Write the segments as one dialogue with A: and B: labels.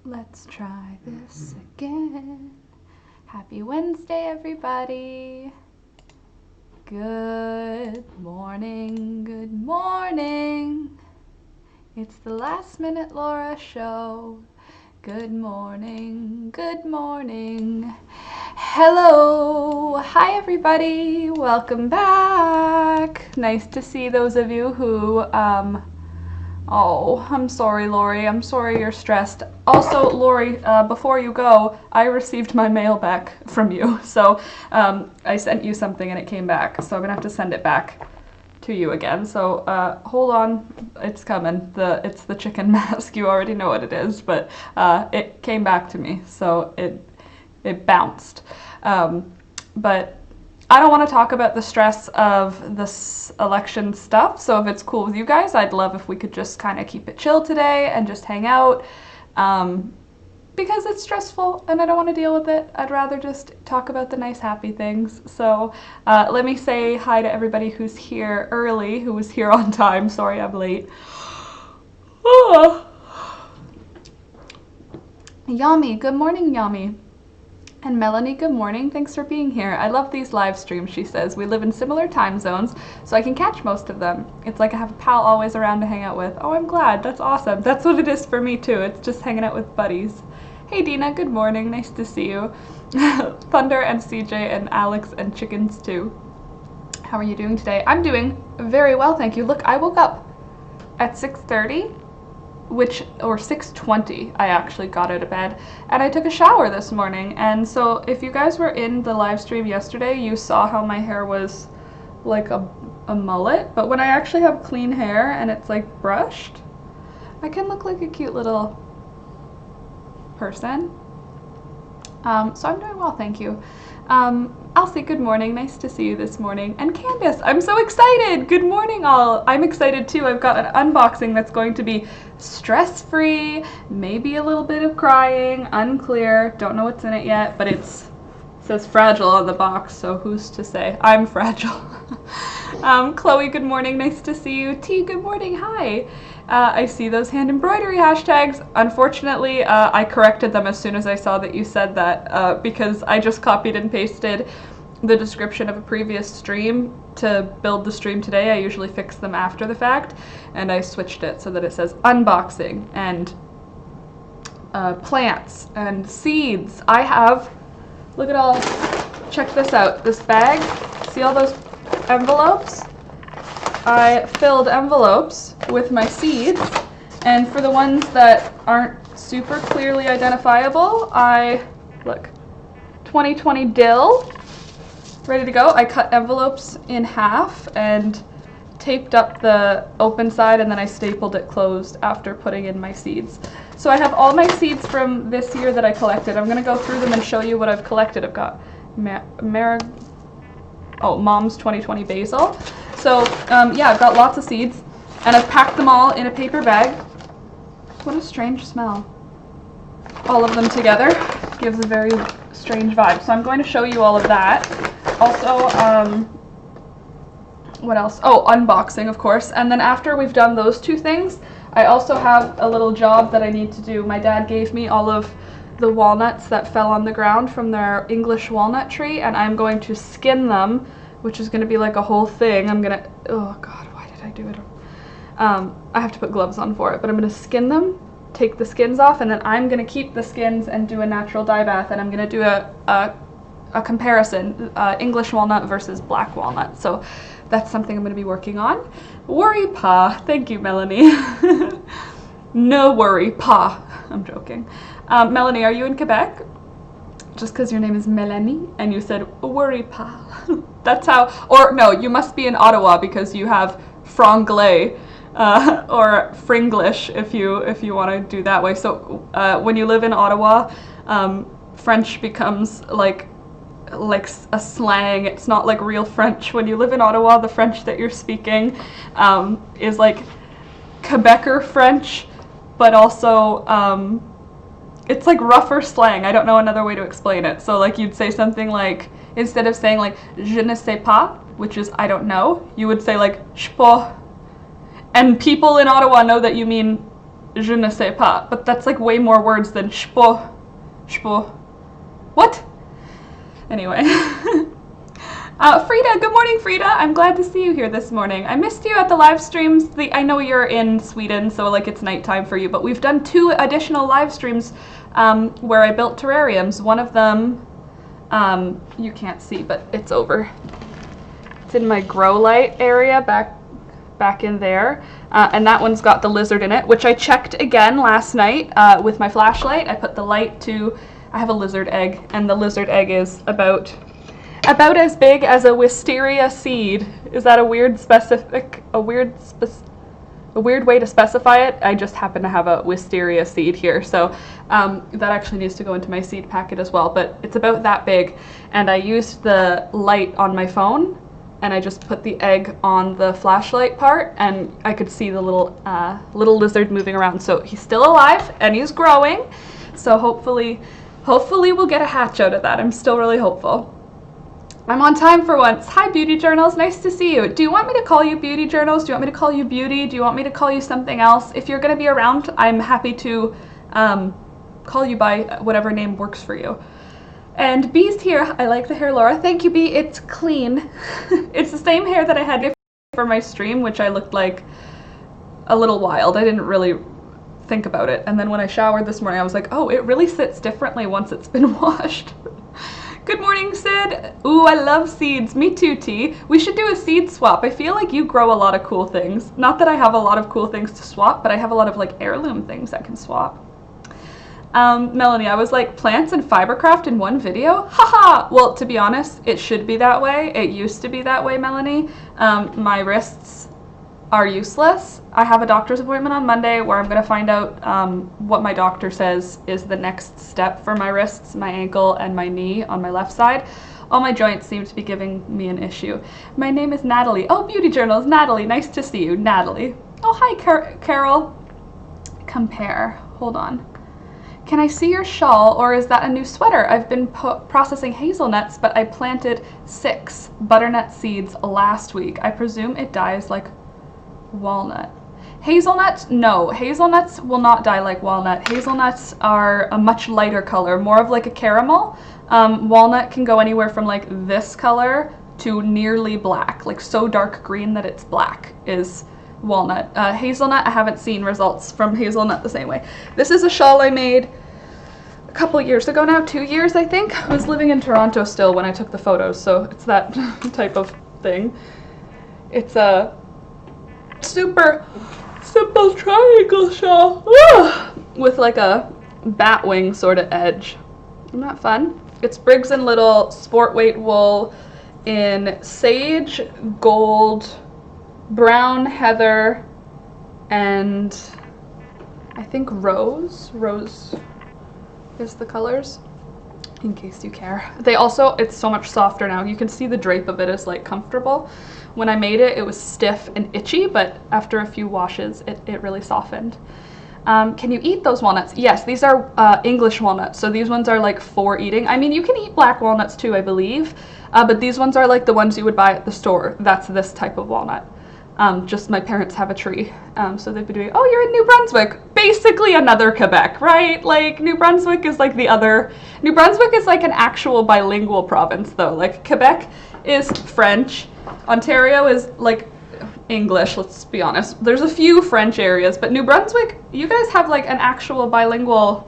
A: Let's try this again. Happy Wednesday, everybody. Good morning, good morning. It's the Last Minute Laura show. Good morning, good morning. Hello, hi everybody, welcome back. Nice to see those of you who, oh, I'm sorry, Lori. I'm sorry you're stressed. Also, Lori, before you go, I received my mail back from you. So I sent you something and it came back. So I'm gonna have to send it back to you again. So hold on, it's coming. It's the chicken mask. You already know what it is, but it came back to me. So it bounced. But I don't want to talk about the stress of this election stuff, so if it's cool with you guys, I'd love if we could just kind of keep it chill today and just hang out, because it's stressful and I don't want to deal with it. I'd rather just talk about the nice, happy things. So let me say hi to everybody who's here early, who was here on time. Sorry I'm late. Yami, good morning, Yami. And Melanie, good morning. Thanks for being here. I love these live streams, she says. We live in similar time zones, so I can catch most of them. It's like I have a pal always around to hang out with. Oh, I'm glad. That's awesome. That's what it is for me, too. It's just hanging out with buddies. Hey, Dina. Good morning. Nice to see you. Thunder and CJ and Alex and Chickens, too. How are you doing today? I'm doing very well, thank you. Look, I woke up at 6:30. Or 6:20, I actually got out of bed, and I took a shower this morning. And so if you guys were in the live stream yesterday, you saw how my hair was like a mullet, but when I actually have clean hair and it's like brushed, I can look like a cute little person. So I'm doing well, thank you. Elsie, good morning. Nice to see you this morning. And Candace, I'm so excited. Good morning, all. I'm excited too. I've got an unboxing that's going to be stress-free, maybe a little bit of crying, unclear. Don't know what's in it yet, but it says fragile on the box, so who's to say? I'm fragile. Chloe, good morning. Nice to see you. T, good morning. Hi. I see those hand embroidery hashtags. Unfortunately, I corrected them as soon as I saw that you said that, because I just copied and pasted the description of a previous stream to build the stream today. I usually fix them after the fact, and I switched it so that it says unboxing and plants and seeds. I have, look at all, check this out, this bag. See all those envelopes? I filled envelopes with my seeds, and for the ones that aren't super clearly identifiable, look, 2020 dill, ready to go. I cut envelopes in half and taped up the open side, and then I stapled it closed after putting in my seeds. So I have all my seeds from this year that I collected. I'm gonna go through them and show you what I've collected. I've got Mom's 2020 basil. So yeah, I've got lots of seeds, and I've packed them all in a paper bag. What a strange smell. All of them together gives a very strange vibe. So I'm going to show you all of that. Also, what else? Oh, unboxing, of course. And then after we've done those two things, I also have a little job that I need to do. My dad gave me all of the walnuts that fell on the ground from their English walnut tree, and I'm going to skin them, which is going to be like a whole thing. Oh god, why did I do it? I have to put gloves on for it, but I'm going to skin them, take the skins off, and then I'm going to keep the skins and do a natural dye bath, and I'm going to do a comparison, English walnut versus black walnut. So that's something I'm going to be working on. Worry pa. Thank you, Melanie. No worry pa. I'm joking. Melanie, are you in Quebec? Just because your name is Melanie and you said worry pa. That's how, or no, you must be in Ottawa because you have franglais, or fringlish if you want to do that way. So when you live in Ottawa, French becomes like a slang. It's not like real French. When you live in Ottawa, the French that you're speaking is like Quebecer French, but also it's like rougher slang. I don't know another way to explain it. So like you'd say something like, instead of saying like je ne sais pas, which is I don't know, you would say like je peux. And people in Ottawa know that you mean je ne sais pas, but that's like way more words than shpo. What? Anyway. Frida, good morning, Frida. I'm glad to see you here this morning. I missed you at the live streams. I know you're in Sweden, so like it's nighttime for you, but we've done 2 additional live streams where I built terrariums. One of them, you can't see, but it's over. It's in my grow light area back in there. And that one's got the lizard in it, which I checked again last night with my flashlight. I put the light to, I have a lizard egg, and the lizard egg is about as big as a Wisteria Seed. Is that a weird way to specify it? I just happen to have a Wisteria Seed here, so that actually needs to go into my seed packet as well, but it's about that big, and I used the light on my phone, and I just put the egg on the flashlight part, and I could see the little lizard moving around. So he's still alive, and he's growing, so hopefully we'll get a hatch out of that. I'm still really hopeful. I'm on time for once. Hi, Beauty Journals. Nice to see you. Do you want me to call you Beauty Journals? Do you want me to call you Beauty? Do you want me to call you something else? If you're going to be around, I'm happy to call you by whatever name works for you. And Bee's here. I like the hair, Laura. Thank you, Bee. It's clean. It's the same hair that I had for my stream, which I looked like a little wild. I didn't really think about it. And then when I showered this morning, I was like, oh, it really sits differently once it's been washed. Good morning, Sid. Ooh, I love seeds. Me too, T. We should do a seed swap. I feel like you grow a lot of cool things. Not that I have a lot of cool things to swap, but I have a lot of like heirloom things I can swap. Melanie, I was like, plants and fibercraft in one video? Haha! Well, to be honest, it should be that way. It used to be that way, Melanie. My wrists are useless. I have a doctor's appointment on Monday where I'm going to find out what my doctor says is the next step for my wrists, my ankle, and my knee on my left side. All my joints seem to be giving me an issue. My name is Natalie. Oh, Beauty Journals, Natalie. Nice to see you, Natalie. Oh, hi, Carol. Compare. Hold on. Can I see your shawl, or is that a new sweater? I've been processing hazelnuts, but I planted 6 butternut seeds last week. I presume it dies like walnut. Hazelnuts? No. Hazelnuts will not die like walnut. Hazelnuts are a much lighter color, more of like a caramel. Walnut can go anywhere from like this color to nearly black, like so dark green that it's black is walnut. Hazelnut, I haven't seen results from hazelnut the same way. This is a shawl I made a couple years ago now, 2 years I think. I was living in Toronto still when I took the photos, so it's that type of thing. It's a super simple triangle shawl with like a bat wing sort of edge. Isn't that fun? It's Briggs & Little sport weight wool in sage, gold, brown, heather, and I think rose. Rose is the colors, in case you care. They also, it's so much softer now. You can see the drape of it is like comfortable. When I made it, it was stiff and itchy, but after a few washes, it really softened. Can you eat those walnuts? Yes, these are English walnuts, so these ones are like for eating. I mean, you can eat black walnuts too, I believe, but these ones are like the ones you would buy at the store. That's this type of walnut. Just my parents have a tree, so they've been doing, oh, you're in New Brunswick, basically another Quebec, right? Like New Brunswick is like the other, New Brunswick is like an actual bilingual province though. Like Quebec is French, Ontario is like English, let's be honest. There's a few French areas, but New Brunswick, you guys have like an actual bilingual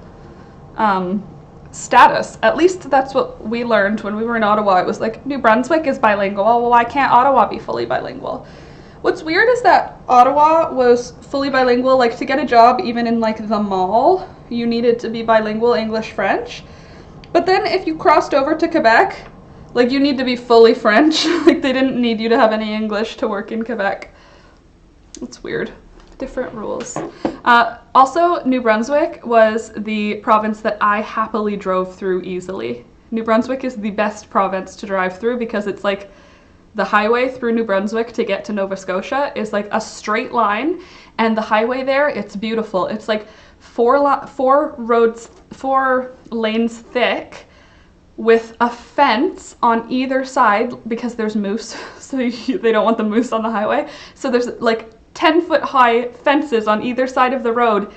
A: status. At least that's what we learned when we were in Ottawa. It was like, New Brunswick is bilingual. Oh, well, why can't Ottawa be fully bilingual? What's weird is that Ottawa was fully bilingual. Like to get a job, even in like the mall, you needed to be bilingual English-French. But then if you crossed over to Quebec, like you need to be fully French. Like they didn't need you to have any English to work in Quebec. It's weird. Different rules. Also, New Brunswick was the province that I happily drove through easily. New Brunswick is the best province to drive through because it's like the highway through New Brunswick to get to Nova Scotia is like a straight line, and the highway there, it's beautiful. It's like four lanes thick with a fence on either side because there's moose, so they don't want the moose on the highway. So there's like 10-foot high fences on either side of the road,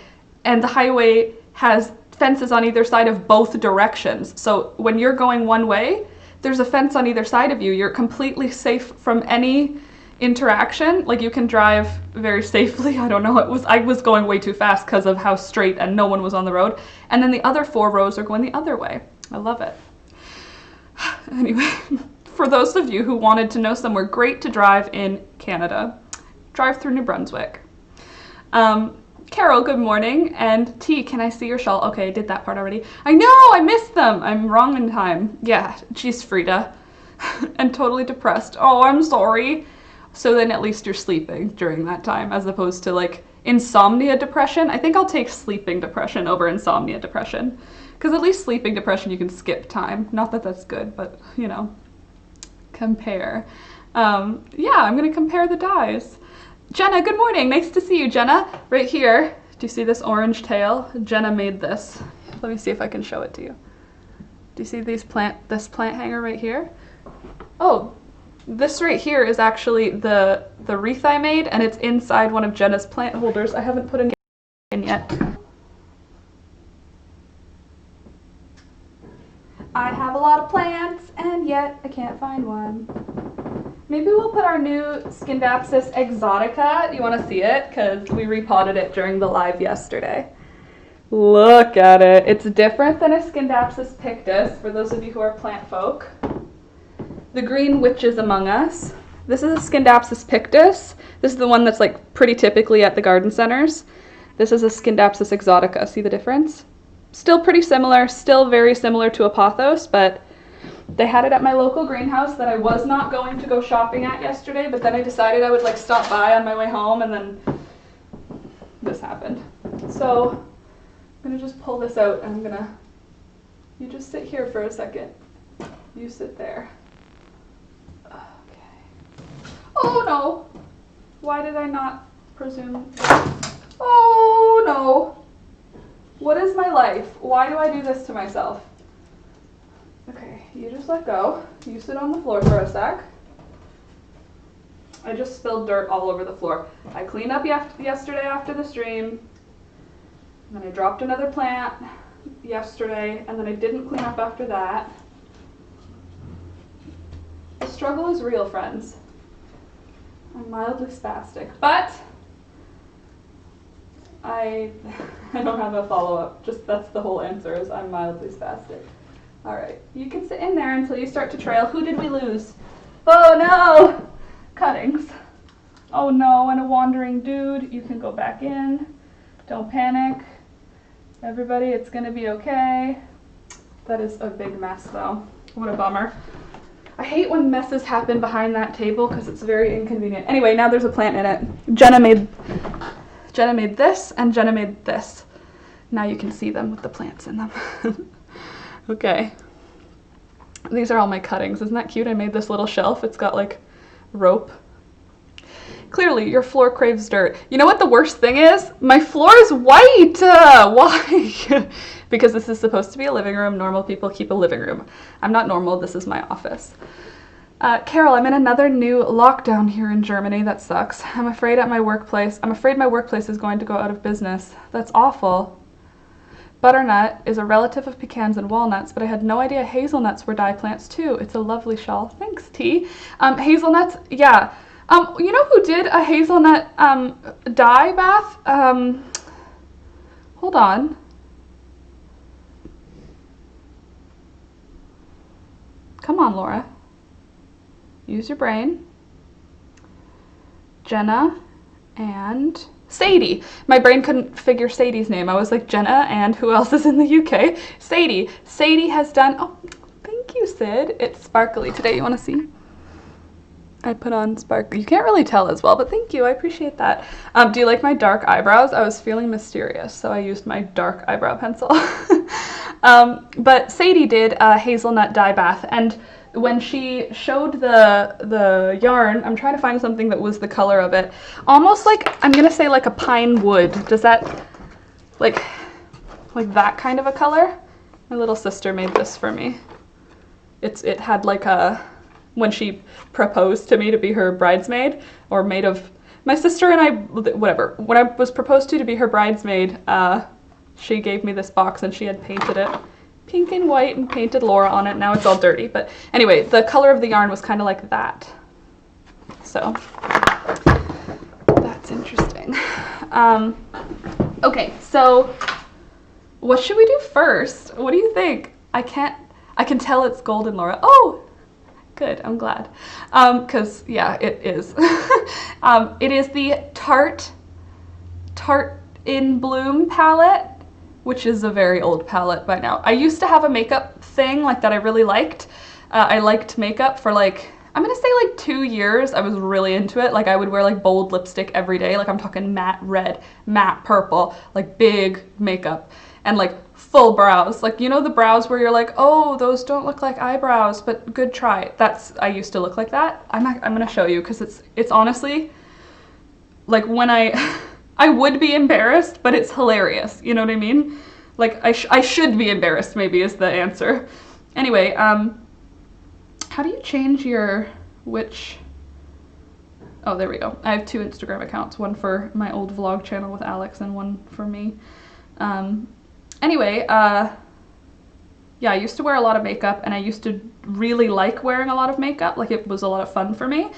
A: and the highway has fences on either side of both directions. So when you're going one way, there's a fence on either side of you. You're completely safe from any interaction. Like, you can drive very safely. I don't know, I was going way too fast because of how straight and no one was on the road. And then the other 4 rows are going the other way. I love it. Anyway, for those of you who wanted to know somewhere great to drive in Canada, drive through New Brunswick. Carol, good morning. And T, can I see your shawl? Okay, I did that part already. I know, I missed them. I'm wrong in time. Yeah, geez, Frida. And totally depressed. Oh, I'm sorry. So then at least you're sleeping during that time, as opposed to like insomnia depression. I think I'll take sleeping depression over insomnia depression. Because at least sleeping depression, you can skip time. Not that that's good, but you know, compare. Yeah, I'm gonna compare the dyes. Jenna, good morning. Nice to see you, Jenna. Right here, do you see this orange tail? Jenna made this. Let me see if I can show it to you. Do you see this plant hanger right here? Oh, this right here is actually the wreath I made, and it's inside one of Jenna's plant holders. I haven't put in yet. I have a lot of plants, and yet I can't find one. Maybe we'll put our new Scindapsus exotica. You want to see it? Because we repotted it during the live yesterday. Look at it. It's different than a Scindapsus pictus, for those of you who are plant folk. The green witches among us. This is a Scindapsus pictus. This is the one that's like pretty typically at the garden centers. This is a Scindapsus exotica. See the difference? Still pretty similar, still very similar to a pothos, but they had it at my local greenhouse that I was not going to go shopping at yesterday, but then I decided I would like stop by on my way home, and then this happened. So I'm gonna just pull this out, and you just sit here for a second. You sit there. Okay. Oh no! Why did I not presume? Oh no! What is my life? Why do I do this to myself? Okay, you just let go. You sit on the floor for a sec. I just spilled dirt all over the floor. I cleaned up yesterday after the stream. And then I dropped another plant yesterday, and then I didn't clean up after that. The struggle is real, friends. I'm mildly spastic, but I don't have a follow-up. Just that's the whole answer, is I'm mildly spastic. All right, you can sit in there until you start to trail. Who did we lose? Oh no! Cuttings. Oh no, and a wandering dude. You can go back in. Don't panic. Everybody, it's gonna be okay. That is a big mess though. What a bummer. I hate when messes happen behind that table because it's very inconvenient. Anyway, now there's a plant in it. Jenna made this, and Jenna made this. Now you can see them with the plants in them. Okay. These are all my cuttings. Isn't that cute? I made this little shelf. It's got like rope. Clearly, your floor craves dirt. You know what the worst thing is? My floor is white! Why? Because this is supposed to be a living room. Normal people keep a living room. I'm not normal. This is my office. Carol, I'm in another new lockdown here in Germany. That sucks. I'm afraid my workplace is going to go out of business. That's awful. Butternut is a relative of pecans and walnuts, but I had no idea hazelnuts were dye plants too. It's a lovely shawl. Thanks, T. Hazelnuts, yeah. You know who did a hazelnut dye bath? Hold on. Come on, Laura. Use your brain. Jenna and Sadie. My brain couldn't figure Sadie's name. I was like, Jenna and who else is in the UK? Sadie. Sadie has done, oh, thank you, Sid. It's sparkly today. You want to see? I put on sparkly. You can't really tell as well, but thank you. I appreciate that. Do you like my dark eyebrows? I was feeling mysterious, so I used my dark eyebrow pencil. But Sadie did a hazelnut dye bath, and when she showed the yarn, I'm trying to find something that was the color of it. Almost like, I'm gonna say like a pine wood. Does that, like that kind of a color? My little sister made this for me. It had like a, when she proposed to me to be her bridesmaid, or maid of, my sister and I, whatever, when I was proposed to be her bridesmaid, she gave me this box and she had painted it pink and white and painted Laura on it. Now it's all dirty. But anyway, the color of the yarn was kind of like that. So that's interesting. Okay, so what should we do first? What do you think? I can tell it's golden, Laura. Oh, good, I'm glad. Cause yeah, it is. It is the Tarte in Bloom palette, which is a very old palette by now. I used to have a makeup thing like that I really liked. I liked makeup for like, I'm gonna say like 2 years. I was really into it. Like I would wear like bold lipstick every day. Like I'm talking matte red, matte purple, like big makeup and like full brows. Like, you know, the brows where you're like, oh, those don't look like eyebrows, but good try. I used to look like that. I'm gonna show you because it's honestly like when I would be embarrassed, but it's hilarious. You know what I mean? Like I should be embarrassed maybe is the answer. Anyway, how do you change your oh, there we go. I have 2 Instagram accounts, one for my old vlog channel with Alex and one for me. Anyway, yeah, I used to wear a lot of makeup and I used to really like wearing a lot of makeup. Like it was a lot of fun for me.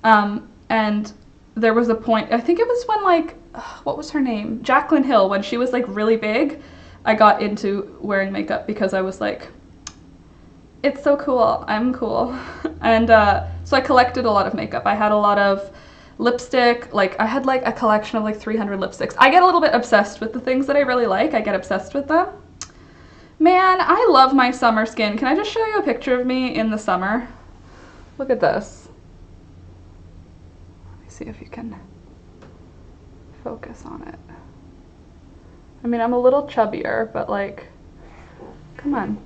A: And there was a point, I think it was when like, what was her name? Jaclyn Hill, when she was like really big, I got into wearing makeup because I was like, it's so cool, I'm cool. And so I collected a lot of makeup. I had a lot of lipstick, like I had like a collection of like 300 lipsticks. I get a little bit obsessed with the things that I really like. I get obsessed with them. Man, I love my summer skin. Can I just show you a picture of me in the summer? Look at this. Let me see if you can focus on it. I mean, I'm a little chubbier, but like, come on.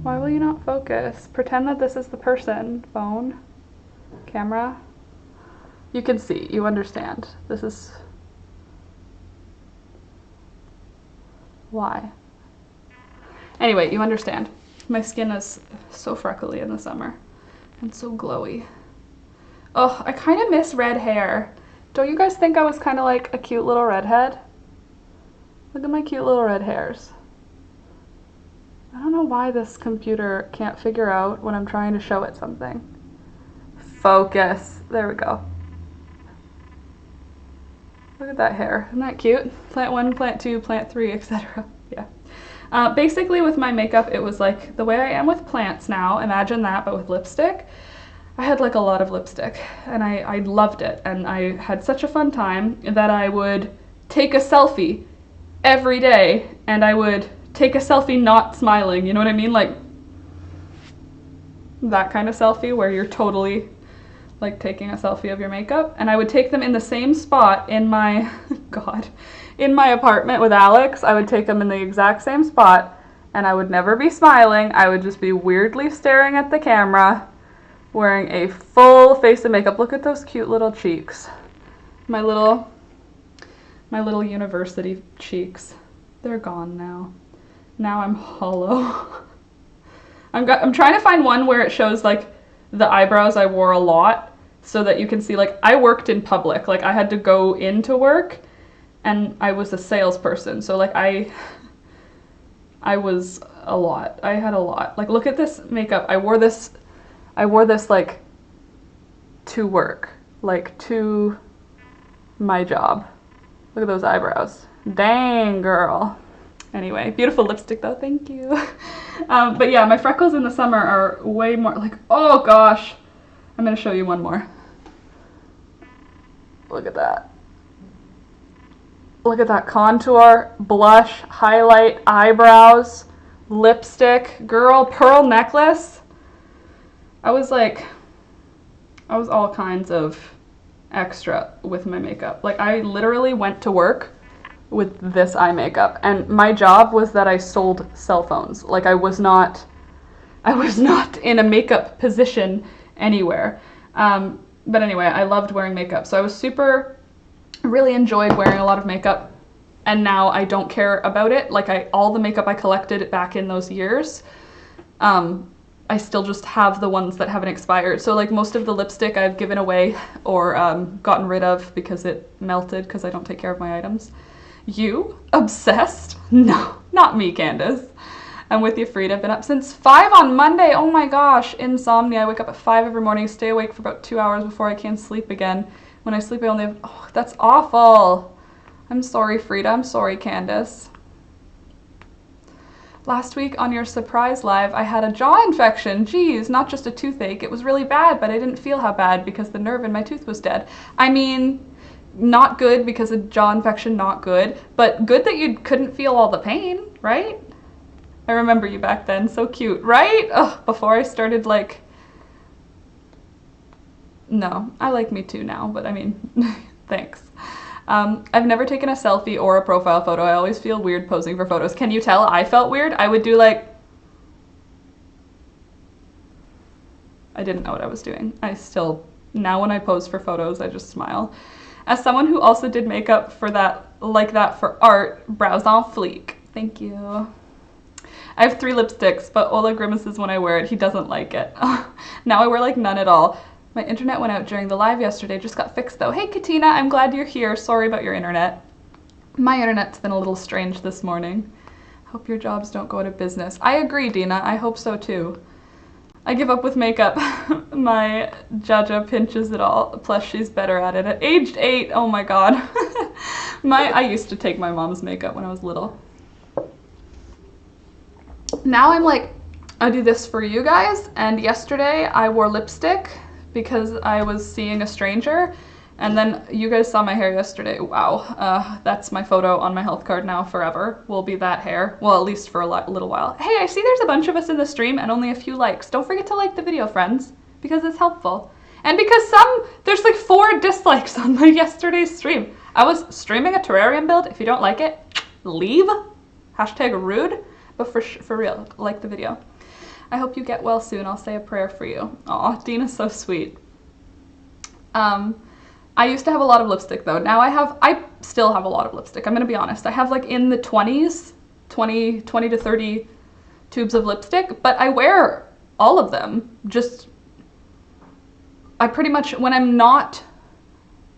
A: Why will you not focus? Pretend that this is the person. Phone, camera. You can see, you understand. This is why. Anyway, you understand. My skin is so freckly in the summer and so glowy. Oh, I kind of miss red hair. Don't you guys think I was kind of like a cute little redhead? Look at my cute little red hairs. I don't know why this computer can't figure out when I'm trying to show it something. Focus. There we go. Look at that hair. Isn't that cute? Plant 1, plant 2, plant 3, etc. Yeah. Basically with my makeup, it was like the way I am with plants now. Imagine that, but with lipstick. I had like a lot of lipstick and I loved it. And I had such a fun time that I would take a selfie every day and I would take a selfie not smiling, you know what I mean? Like that kind of selfie where you're totally like taking a selfie of your makeup. And I would take them in the same spot in my, in my apartment with Alex. I would take them in the exact same spot and I would never be smiling. I would just be weirdly staring at the camera, wearing a full face of makeup. Look at those cute little cheeks. My little university cheeks. They're gone now. Now I'm hollow. I'm trying to find one where it shows like the eyebrows I wore a lot so that you can see like I worked in public. Like I had to go into work and I was a salesperson. So like I was a lot. I had a lot. Like look at this makeup. I wore this like to work, like to my job. Look at those eyebrows. Dang, girl. Anyway, beautiful lipstick though, thank you. But yeah, my freckles in the summer are way more like, oh gosh. I'm gonna show you one more. Look at that. Look at that contour, blush, highlight, eyebrows, lipstick, girl, pearl necklace. I was all kinds of extra with my makeup. Like I literally went to work with this eye makeup and my job was that I sold cell phones. Like I was not in a makeup position anywhere. But anyway, I loved wearing makeup. So I was really enjoyed wearing a lot of makeup and now I don't care about it. Like all the makeup I collected back in those years, I still just have the ones that haven't expired. So like most of the lipstick I've given away or gotten rid of because it melted because I don't take care of my items. You? Obsessed? No, not me, Candace. I'm with you, Frida. I've been up since 5 on Monday. Oh my gosh, insomnia. I wake up at 5 every morning, stay awake for about 2 hours before I can sleep again. When I sleep, I only have, oh, that's awful. I'm sorry, Frida. I'm sorry, Candace. Last week on your surprise live, I had a jaw infection. Geez, not just a toothache. It was really bad, but I didn't feel how bad because the nerve in my tooth was dead. I mean, not good because a jaw infection, not good, but good that you couldn't feel all the pain, right? I remember you back then, so cute, right? Ugh, before I started like, no, I like me too now, but I mean, thanks. I've never taken a selfie or a profile photo. I always feel weird posing for photos. Can you tell I felt weird? I would do like, I didn't know what I was doing. I still, now when I pose for photos, I just smile. As someone who also did makeup for that, like that for art, brows on fleek. Thank you. I have 3 lipsticks, but Ola grimaces when I wear it. He doesn't like it. Now I wear like none at all. My internet went out during the live yesterday. Just got fixed though. Hey Katina, I'm glad you're here. Sorry about your internet. My internet's been a little strange this morning. Hope your jobs don't go out of business. I agree, Dina. I hope so too. I give up with makeup. My Jaja pinches it all. Plus she's better at it. At age 8, oh my god. I used to take my mom's makeup when I was little. Now I'm like, I do this for you guys, and yesterday I wore lipstick because I was seeing a stranger, and then you guys saw my hair yesterday. Wow, that's my photo on my health card now forever, will be that hair. Well, at least for a little while. Hey, I see there's a bunch of us in the stream and only a few likes. Don't forget to like the video, friends, because it's helpful. And because there's like 4 dislikes on my yesterday's stream. I was streaming a terrarium build. If you don't like it, leave. Hashtag rude. But for real, like the video. I hope you get well soon. I'll say a prayer for you. Aw, Dina's so sweet. I used to have a lot of lipstick though. Now I still have a lot of lipstick. I'm gonna be honest. I have like in the 20s, 20 to 30 tubes of lipstick, but I wear all of them. Just, I pretty much, when I'm not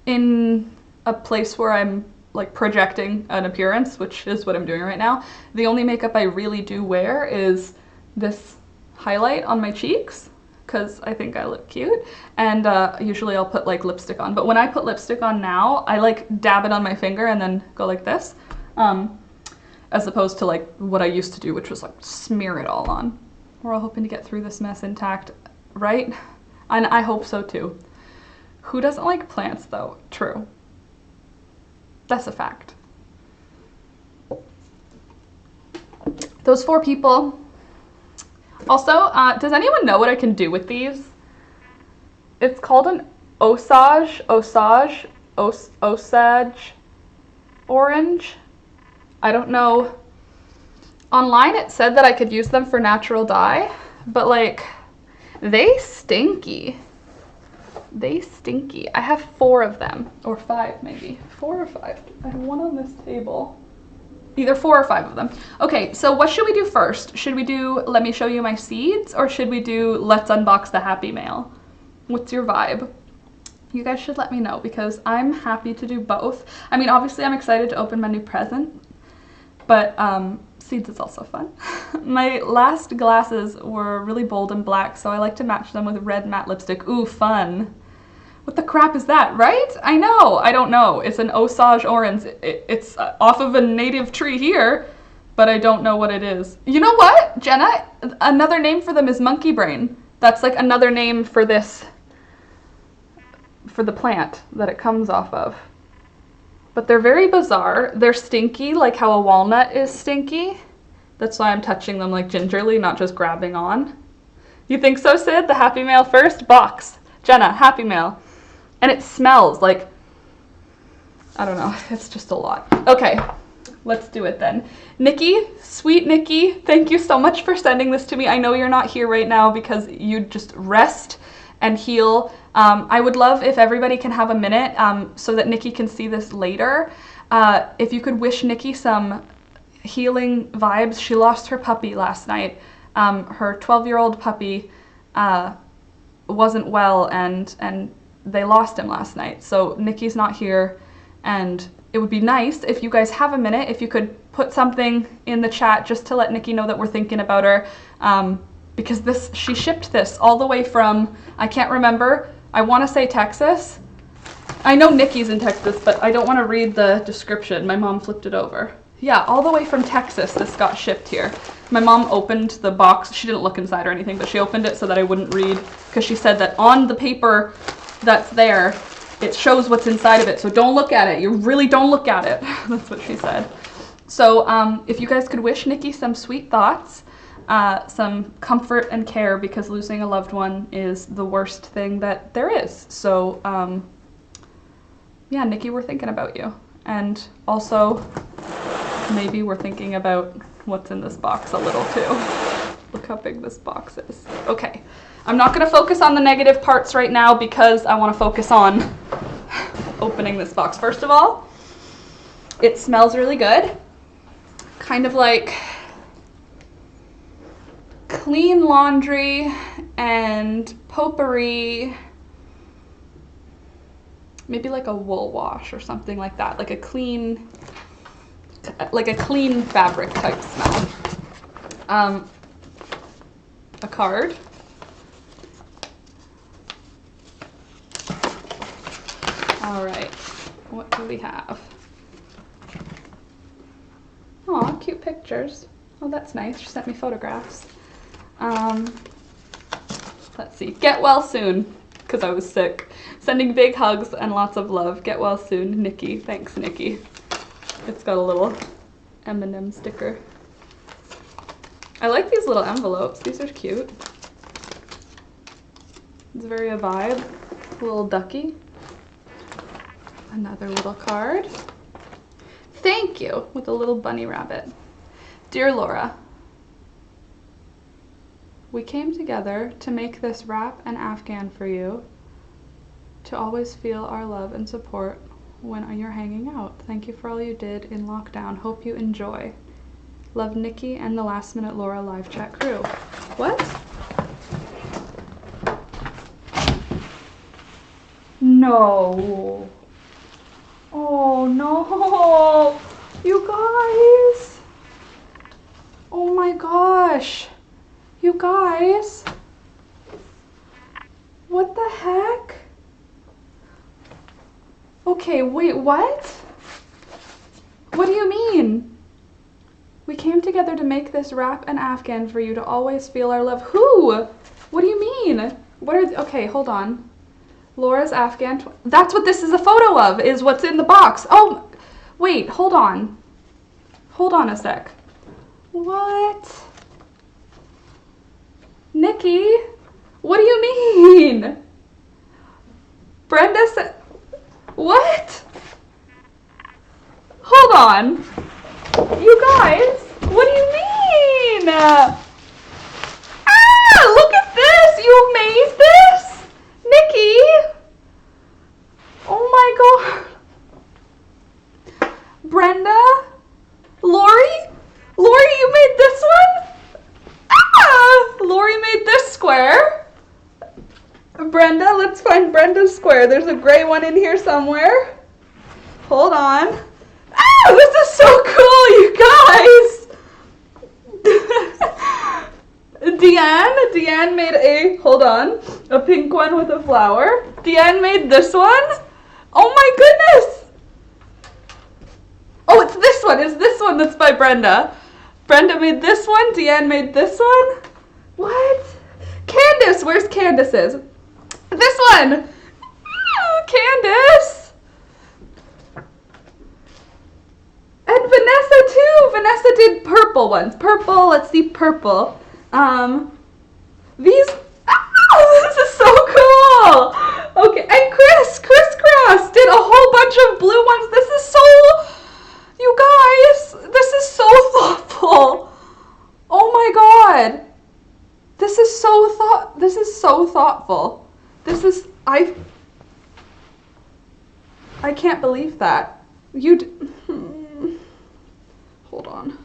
A: in a place where I'm like projecting an appearance, which is what I'm doing right now, the only makeup I really do wear is this highlight on my cheeks because I think I look cute, and usually I'll put like lipstick on, but when I put lipstick on now, I like dab it on my finger and then go like this, as opposed to like what I used to do, which was like smear it all on. We're all hoping to get through this mess intact, right? And I hope so too. Who doesn't like plants though? True. That's a fact. Those 4 people. Also, does anyone know what I can do with these? It's called an Osage orange. I don't know. Online it said that I could use them for natural dye, but like, they stinky. They stinky. I have 4 of them, or 5 maybe. 4 or 5. I have 1 on this table. Either 4 or 5 of them. Okay, so what should we do first? Should we do let me show you my seeds, or should we do let's unbox the Happy Mail? What's your vibe? You guys should let me know because I'm happy to do both. I mean, obviously I'm excited to open my new present, but seeds is also fun. My last glasses were really bold and black, so I like to match them with red matte lipstick. Ooh, fun. What the crap is that, right? I know, I don't know. It's an Osage orange. It's off of a native tree here, but I don't know what it is. You know what, Jenna? Another name for them is monkey brain. That's like another name for this, for the plant that it comes off of. But they're very bizarre. They're stinky, like how a walnut is stinky. That's why I'm touching them like gingerly, not just grabbing on. You think so, Sid? The Happy Mail first? Box. Jenna, Happy Mail. And it smells like, I don't know, it's just a lot. Okay, let's do it then. Nikki, sweet Nikki, thank you so much for sending this to me. I know you're not here right now because you just rest and heal. I would love if everybody can have a minute so that Nikki can see this later. If you could wish Nikki some healing vibes. She lost her puppy last night. Her 12-year-old puppy wasn't well, and they lost him last night. So Nikki's not here, and it would be nice if you guys have a minute, if you could put something in the chat just to let Nikki know that we're thinking about her, because she shipped this all the way from, I can't remember, I want to say Texas. I know Nikki's in Texas, but I don't want to read the description. My mom flipped it over. Yeah, all the way from Texas this got shipped here. My mom opened the box. She didn't look inside or anything, but she opened it so that I wouldn't read, because she said that on the paper that's there, it shows what's inside of it, so don't look at it. You really don't look at it. That's what she said. So if you guys could wish Nikki some sweet thoughts, some comfort and care, because losing a loved one is the worst thing that there is. So yeah, Nikki, we're thinking about you. And also, maybe we're thinking about what's in this box a little too. Look how big this box is. Okay, I'm not gonna focus on the negative parts right now because I wanna focus on opening this box. First of all, it smells really good. Kind of like clean laundry and potpourri, maybe like a wool wash or something like that, like a clean fabric type smell. A card. All right, what do we have? Aw, cute pictures. Oh, that's nice. She sent me photographs. Let's see. Get well soon, because I was sick. Sending big hugs and lots of love. Get well soon, Nikki. Thanks, Nikki. It's got a little M&M sticker. I like these little envelopes. These are cute. It's very a vibe. A little ducky. Another little card. Thank you, with a little bunny rabbit. Dear Laura, we came together to make this wrap and Afghan for you, to always feel our love and support when you're hanging out. Thank you for all you did in lockdown. Hope you enjoy. Love, Nikki and the Last Minute Laura live chat crew. What? No. Oh no. You guys. Oh my gosh. You guys. What the heck? Okay, wait, what? What do you mean? We came together to make this wrap and Afghan for you, to always feel our love. Who? What do you mean? What are, okay, hold on. Laura's Afghan, that's what this is a photo of, is what's in the box. Oh, wait, hold on. Hold on a sec. What? Nikki, what do you mean? Brenda said, what? Hold on. You guys, what do you mean? Look at this! You made this? Nikki? Oh my god. Brenda? Lori? Lori, you made this one? Lori made this square. Brenda, let's find Brenda's square. There's a gray one in here somewhere. Hold on. This is so cool, you guys! Deanne made a pink one with a flower. Deanne made this one. Oh my goodness! Oh, it's this one. It's this one that's by Brenda. Brenda made this one. Deanne made this one. What? Candace, where's Candace's? This one! Candace! And Vanessa too! Vanessa did purple ones. Purple, let's see, purple. This is so cool! Okay, and Crisscross did a whole bunch of blue ones. This is so, you guys, this is so thoughtful. Oh my god. This is so thoughtful. I can't believe that. Hold on.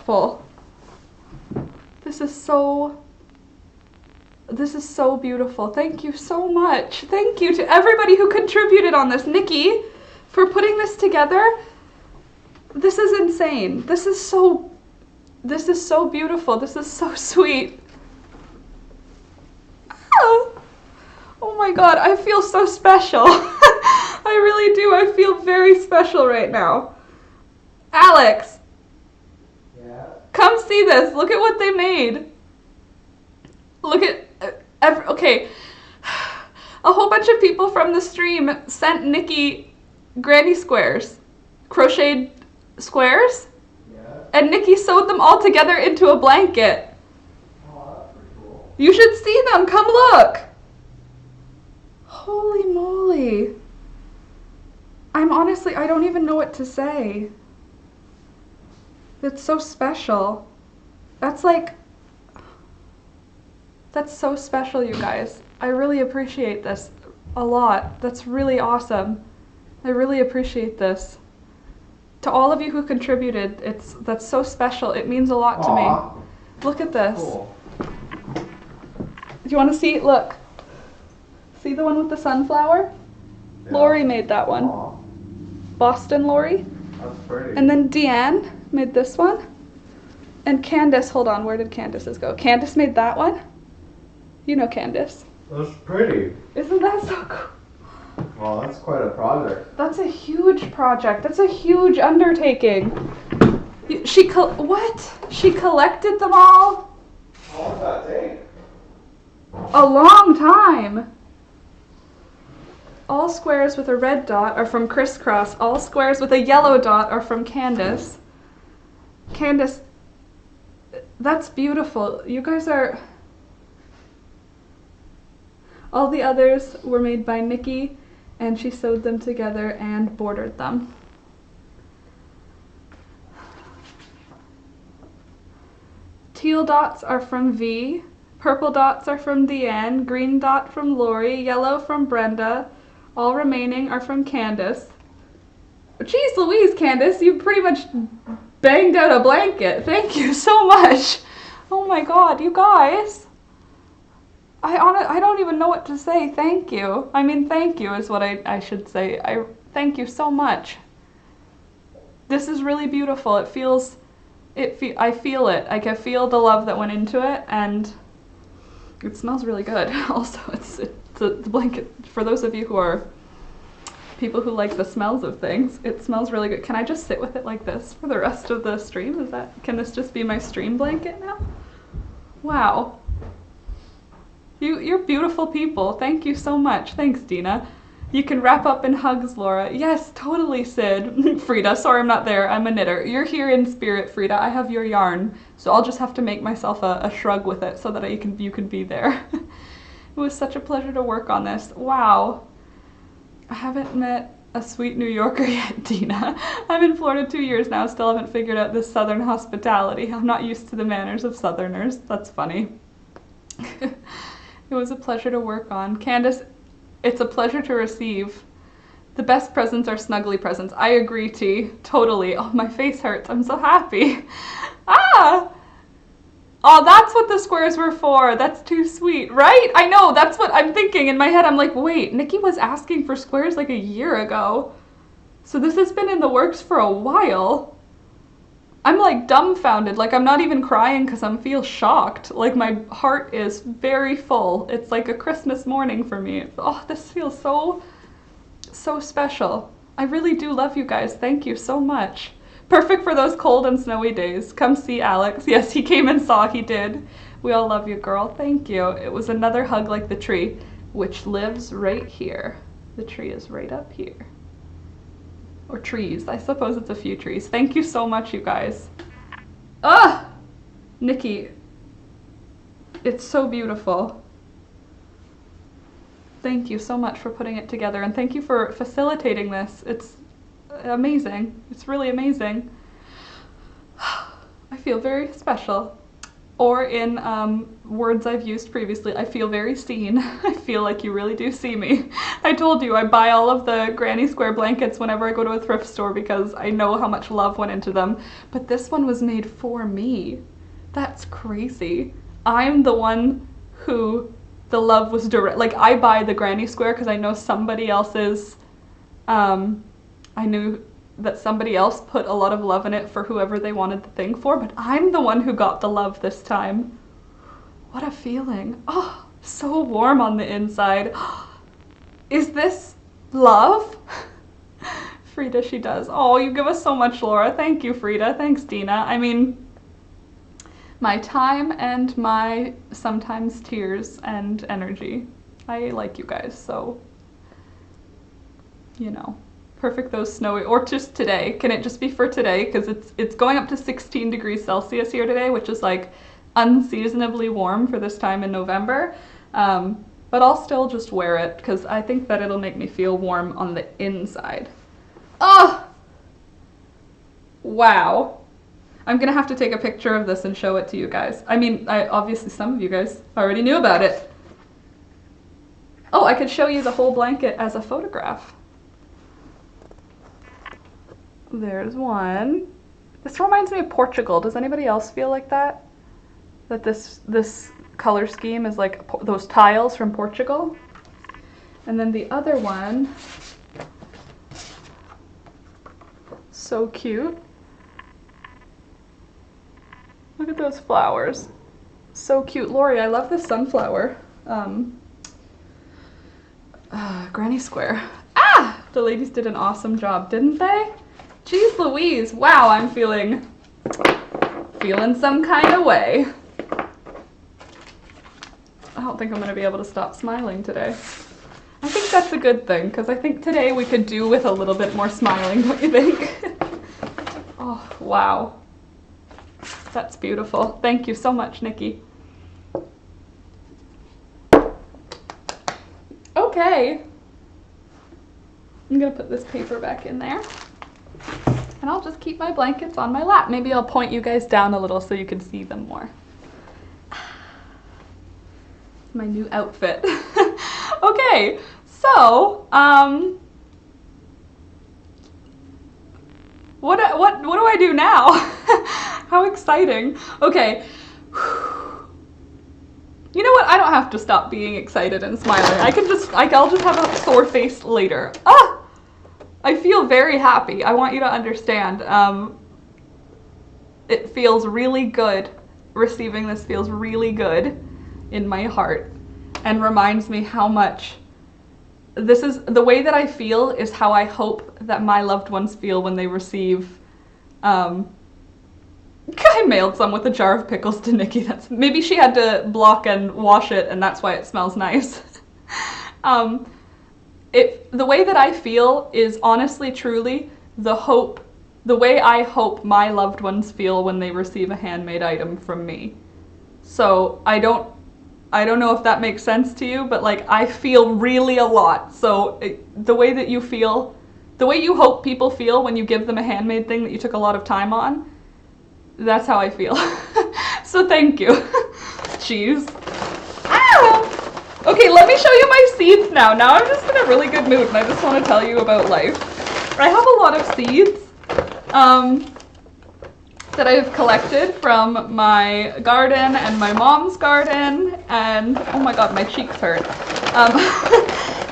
A: beautiful. This is so beautiful. Thank you so much. Thank you to everybody who contributed on this. Nikki, for putting this together. This is insane. This is so beautiful. This is so sweet. Oh my God, I feel so special. I really do. I feel very special right now. Alex.
B: Yeah.
A: Come see this. Look at what they made. Look at okay. A whole bunch of people from the stream sent Nikki granny squares, crocheted squares, and Nikki sewed them all together into a blanket.
B: Oh, that's pretty cool.
A: You should see them. Come look. Holy moly. I don't even know what to say. It's so special. That's so special, you guys. I really appreciate this a lot. That's really awesome. I really appreciate this. To all of you who contributed, that's so special. It means a lot to me. Look at this.
B: Cool.
A: Do you want to see? Look. See the one with the sunflower?
B: Yeah.
A: Lori made that one.
B: Aw,
A: Boston Lori.
B: that's pretty.
A: And then Deanne made this one. And Candace, hold on, where did Candace's go? Candace made that one. You know Candace.
B: That's pretty.
A: Isn't that so cool?
B: Well, that's quite a project.
A: That's a huge project. That's a huge undertaking. She collected them all?
B: How long did that take?
A: A long time. All squares with a red dot are from Crisscross. All squares with a yellow dot are from Candace. Candace, that's beautiful. You guys are... All the others were made by Nikki, and she sewed them together and bordered them. Teal dots are from V. Purple dots are from Deanne. Green dot from Lori. Yellow from Brenda. All remaining are from Candace. Jeez Louise, Candace, you pretty much banged out a blanket. Thank you so much. Oh my God, you guys. I don't even know what to say. Thank you. I mean, thank you is what I should say. Thank you so much. This is really beautiful. I feel it. I can feel the love that went into it, and it smells really good. Also, it's the blanket. For those of you who are people who like the smells of things, it smells really good. Can I just sit with it like this for the rest of the stream? Can this just be my stream blanket now? Wow. You're beautiful people. Thank you so much. Thanks, Dina. You can wrap up in hugs, Laura. Yes, totally, Sid. Frida, sorry I'm not there. I'm a knitter. You're here in spirit, Frida. I have your yarn, so I'll just have to make myself a shrug with it so that you can be there. It was such a pleasure to work on this. Wow. I haven't met a sweet New Yorker yet, Dina. I'm in Florida 2 years now, still haven't figured out this southern hospitality. I'm not used to the manners of southerners. That's funny. It was a pleasure to work on. Candace, it's a pleasure to receive. The best presents are snuggly presents. I agree, T. Totally. Oh, my face hurts. I'm so happy. Ah! Oh, that's what the squares were for. That's too sweet, right? I know, that's what I'm thinking in my head. I'm like, wait, Nikki was asking for squares like a year ago. So this has been in the works for a while. I'm like dumbfounded, like I'm not even crying because I feel shocked. Like my heart is very full. It's like a Christmas morning for me. Oh, this feels so special. I really do love you guys. Thank you so much. Perfect for those cold and snowy days. Come see Alex. Yes, he came and saw, he did. We all love you, girl. Thank you. It was another hug like the tree, which lives right here. The tree is right up here. Or trees. I suppose it's a few trees. Thank you so much, you guys. Ah! Nikki. It's so beautiful. Thank you so much for putting it together, and thank you for facilitating this. It's amazing. It's really amazing. I feel very special. or in words I've used previously, I feel very seen. I feel like you really do see me. I told you I buy all of the granny square blankets whenever I go to a thrift store because I know how much love went into them. But this one was made for me. That's crazy. I'm the one who the love was direct. Like, I buy the granny square because I know somebody else's, I knew that somebody else put a lot of love in it for whoever they wanted the thing for, but I'm the one who got the love this time. What a feeling. Oh, so warm on the inside. Is this love? Frida, she does. Oh, you give us so much, Laura. Thank you, Frida. Thanks, Dina. I mean, my time and my sometimes tears and energy. I like you guys, so, you know. Perfect those snowy, or just today. Can it just be for today? Because it's going up to 16 degrees Celsius here today, which is like unseasonably warm for this time in November. But I'll still just wear it because I think that it'll make me feel warm on the inside. Oh! Wow. I'm gonna have to take a picture of this and show it to you guys. I mean, obviously some of you guys already knew about it. Oh, I could show you the whole blanket as a photograph. There's one. This reminds me of Portugal. Does anybody else feel like that? That this color scheme is like those tiles from Portugal? And then the other one, so cute. Look at those flowers. So cute. Lori, I love this sunflower. Granny Square. Ah! The ladies did an awesome job, didn't they? Jeez Louise, wow, I'm feeling some kind of way. I don't think I'm gonna be able to stop smiling today. I think that's a good thing, because I think today we could do with a little bit more smiling, don't you think? Oh, wow. That's beautiful. Thank you so much, Nikki. Okay. I'm gonna put this paper back in there. And I'll just keep my blankets on my lap. Maybe I'll point you guys down a little so you can see them more. My new outfit. Okay, so, what do I do now? How exciting. Okay. You know what? I don't have to stop being excited and smiling. I'll just have a sore face later. Ah! I feel very happy. I want you to understand. It feels really good. Receiving this feels really good in my heart and reminds me how much this is the way that I feel is how I hope that my loved ones feel when they receive. I mailed some with a jar of pickles to Nikki. Maybe she had to block and wash it, and that's why it smells nice. The way that I feel is honestly, truly the way I hope my loved ones feel when they receive a handmade item from me. So I don't know if that makes sense to you, but like I feel really a lot. So the way that you feel, the way you hope people feel when you give them a handmade thing that you took a lot of time on, that's how I feel. So thank you. Jeez. Ah! Okay, let me show you my seeds now. Now I'm just in a really good mood and I just want to tell you about life. I have a lot of seeds that I've collected from my garden and my mom's garden, and oh my god, my cheeks hurt.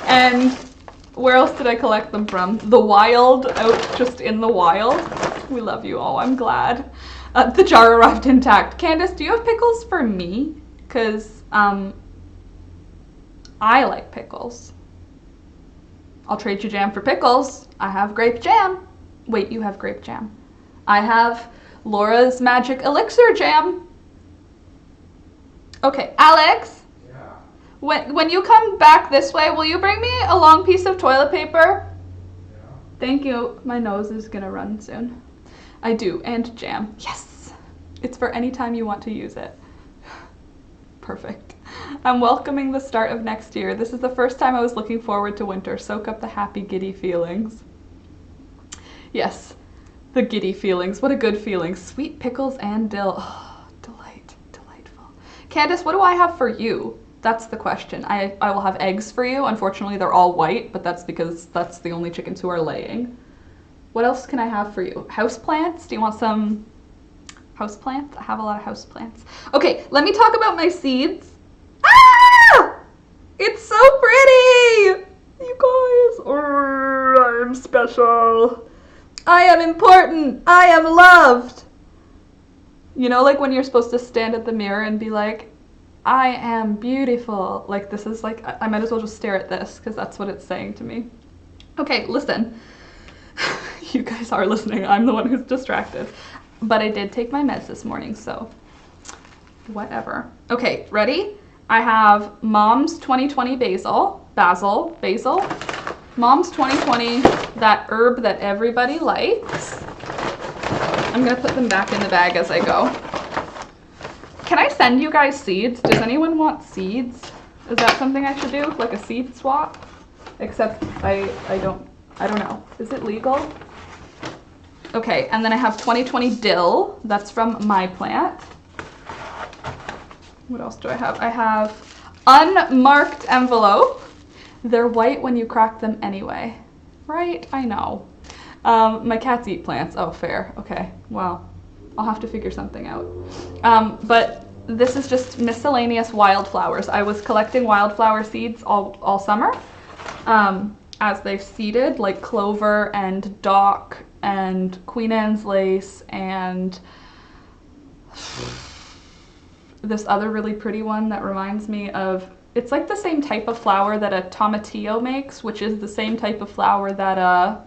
A: And where else did I collect them from? The wild, out just in the wild. We love you all, I'm glad. The jar arrived intact. Candace, do you have pickles for me? Because I like pickles. I'll trade you jam for pickles. I have grape jam. Wait, you have grape jam. I have Laura's magic elixir jam. Okay, Alex.
B: Yeah.
A: When you come back this way, will you bring me a long piece of toilet paper?
B: Yeah.
A: Thank you. My nose is gonna run soon. I do, and jam. Yes! It's for any time you want to use it. Perfect. I'm welcoming the start of next year. This is the first time I was looking forward to winter. Soak up the happy, giddy feelings. Yes, the giddy feelings. What a good feeling. Sweet pickles and dill. Oh, delight, delight. Candace, what do I have for you? That's the question. I will have eggs for you. Unfortunately, they're all white, but that's because that's the only chickens who are laying. What else can I have for you? Houseplants? Do you want some houseplants? I have a lot of houseplants. Okay, let me talk about my seeds. Ah! It's so pretty! You guys, oh, I'm special. I am important. I am loved. You know, like when you're supposed to stand at the mirror and be like, I am beautiful. Like this is like, I might as well just stare at this because that's what it's saying to me. Okay, listen. You guys are listening. I'm the one who's distracted. But I did take my meds this morning, so whatever. Okay, ready? I have Mom's 2020 basil. Mom's 2020, that herb that everybody likes. I'm gonna put them back in the bag as I go. Can I send you guys seeds? Does anyone want seeds? Is that something I should do? Like a seed swap? Except I don't know. Is it legal? Okay, and then I have 2020 dill. That's from my plant. What else do I have? I have unmarked envelope. They're white when you crack them anyway. Right? I know. My cats eat plants. Oh, fair. Okay, well, I'll have to figure something out. But this is just miscellaneous wildflowers. I was collecting wildflower seeds all summer as they've seeded, like clover and dock and Queen Anne's lace and this other really pretty one that reminds me of, it's like the same type of flower that a tomatillo makes, which is the same type of flower that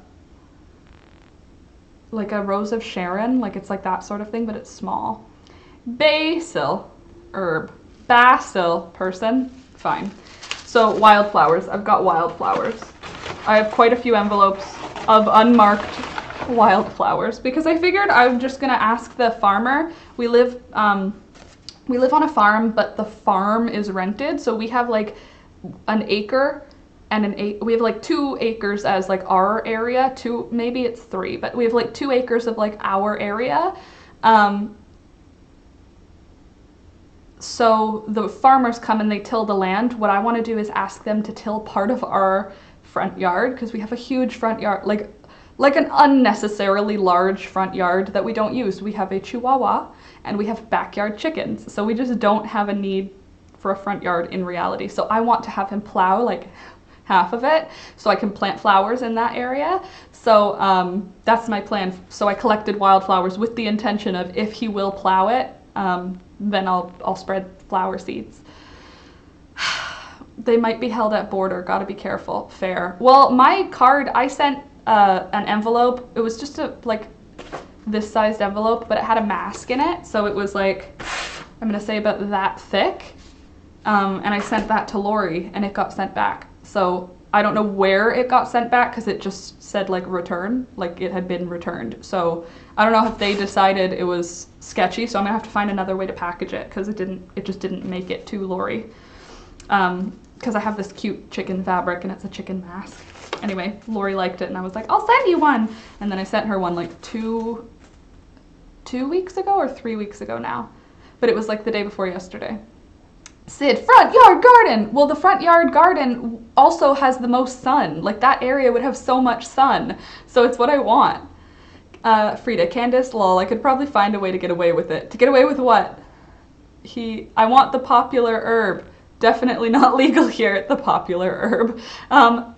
A: like a rose of Sharon, like it's like that sort of thing, but it's small. Basil herb, basil person, fine. So wildflowers, I've got wildflowers. I have quite a few envelopes of unmarked wildflowers because I figured I'm just gonna ask the farmer. We live on a farm, but the farm is rented, so we have like an acre and we have like 2 acres as like our area, maybe it's 3, but we have like 2 acres of like our area. So the farmers come and they till the land. What I want to do is ask them to till part of our front yard because we have a huge front yard, like an unnecessarily large front yard that we don't use. We have a Chihuahua and we have backyard chickens, so we just don't have a need for a front yard in reality. So I want to have him plow like half of it so I can plant flowers in that area. So that's my plan. So I collected wildflowers with the intention of if he will plow it, then I'll spread flower seeds. They might be held at border, gotta be careful. Fair. Well, my card, I sent an envelope. It was just like this sized envelope, but it had a mask in it. So it was like, I'm gonna say about that thick. And I sent that to Lori and it got sent back. So I don't know where it got sent back because it just said like return, like it had been returned. So I don't know if they decided it was sketchy, so I'm gonna have to find another way to package it because it just didn't make it to Lori. Because I have this cute chicken fabric and it's a chicken mask. Anyway, Lori liked it and I was like, I'll send you one. And then I sent her one like two weeks ago or 3 weeks ago now. But it was like the day before yesterday. Sid, front yard garden. Well, the front yard garden also has the most sun. Like that area would have so much sun. So it's what I want. Frida, Candace, lol, I could probably find a way to get away with it. To get away with what? I want the popular herb. Definitely not legal here at the popular herb.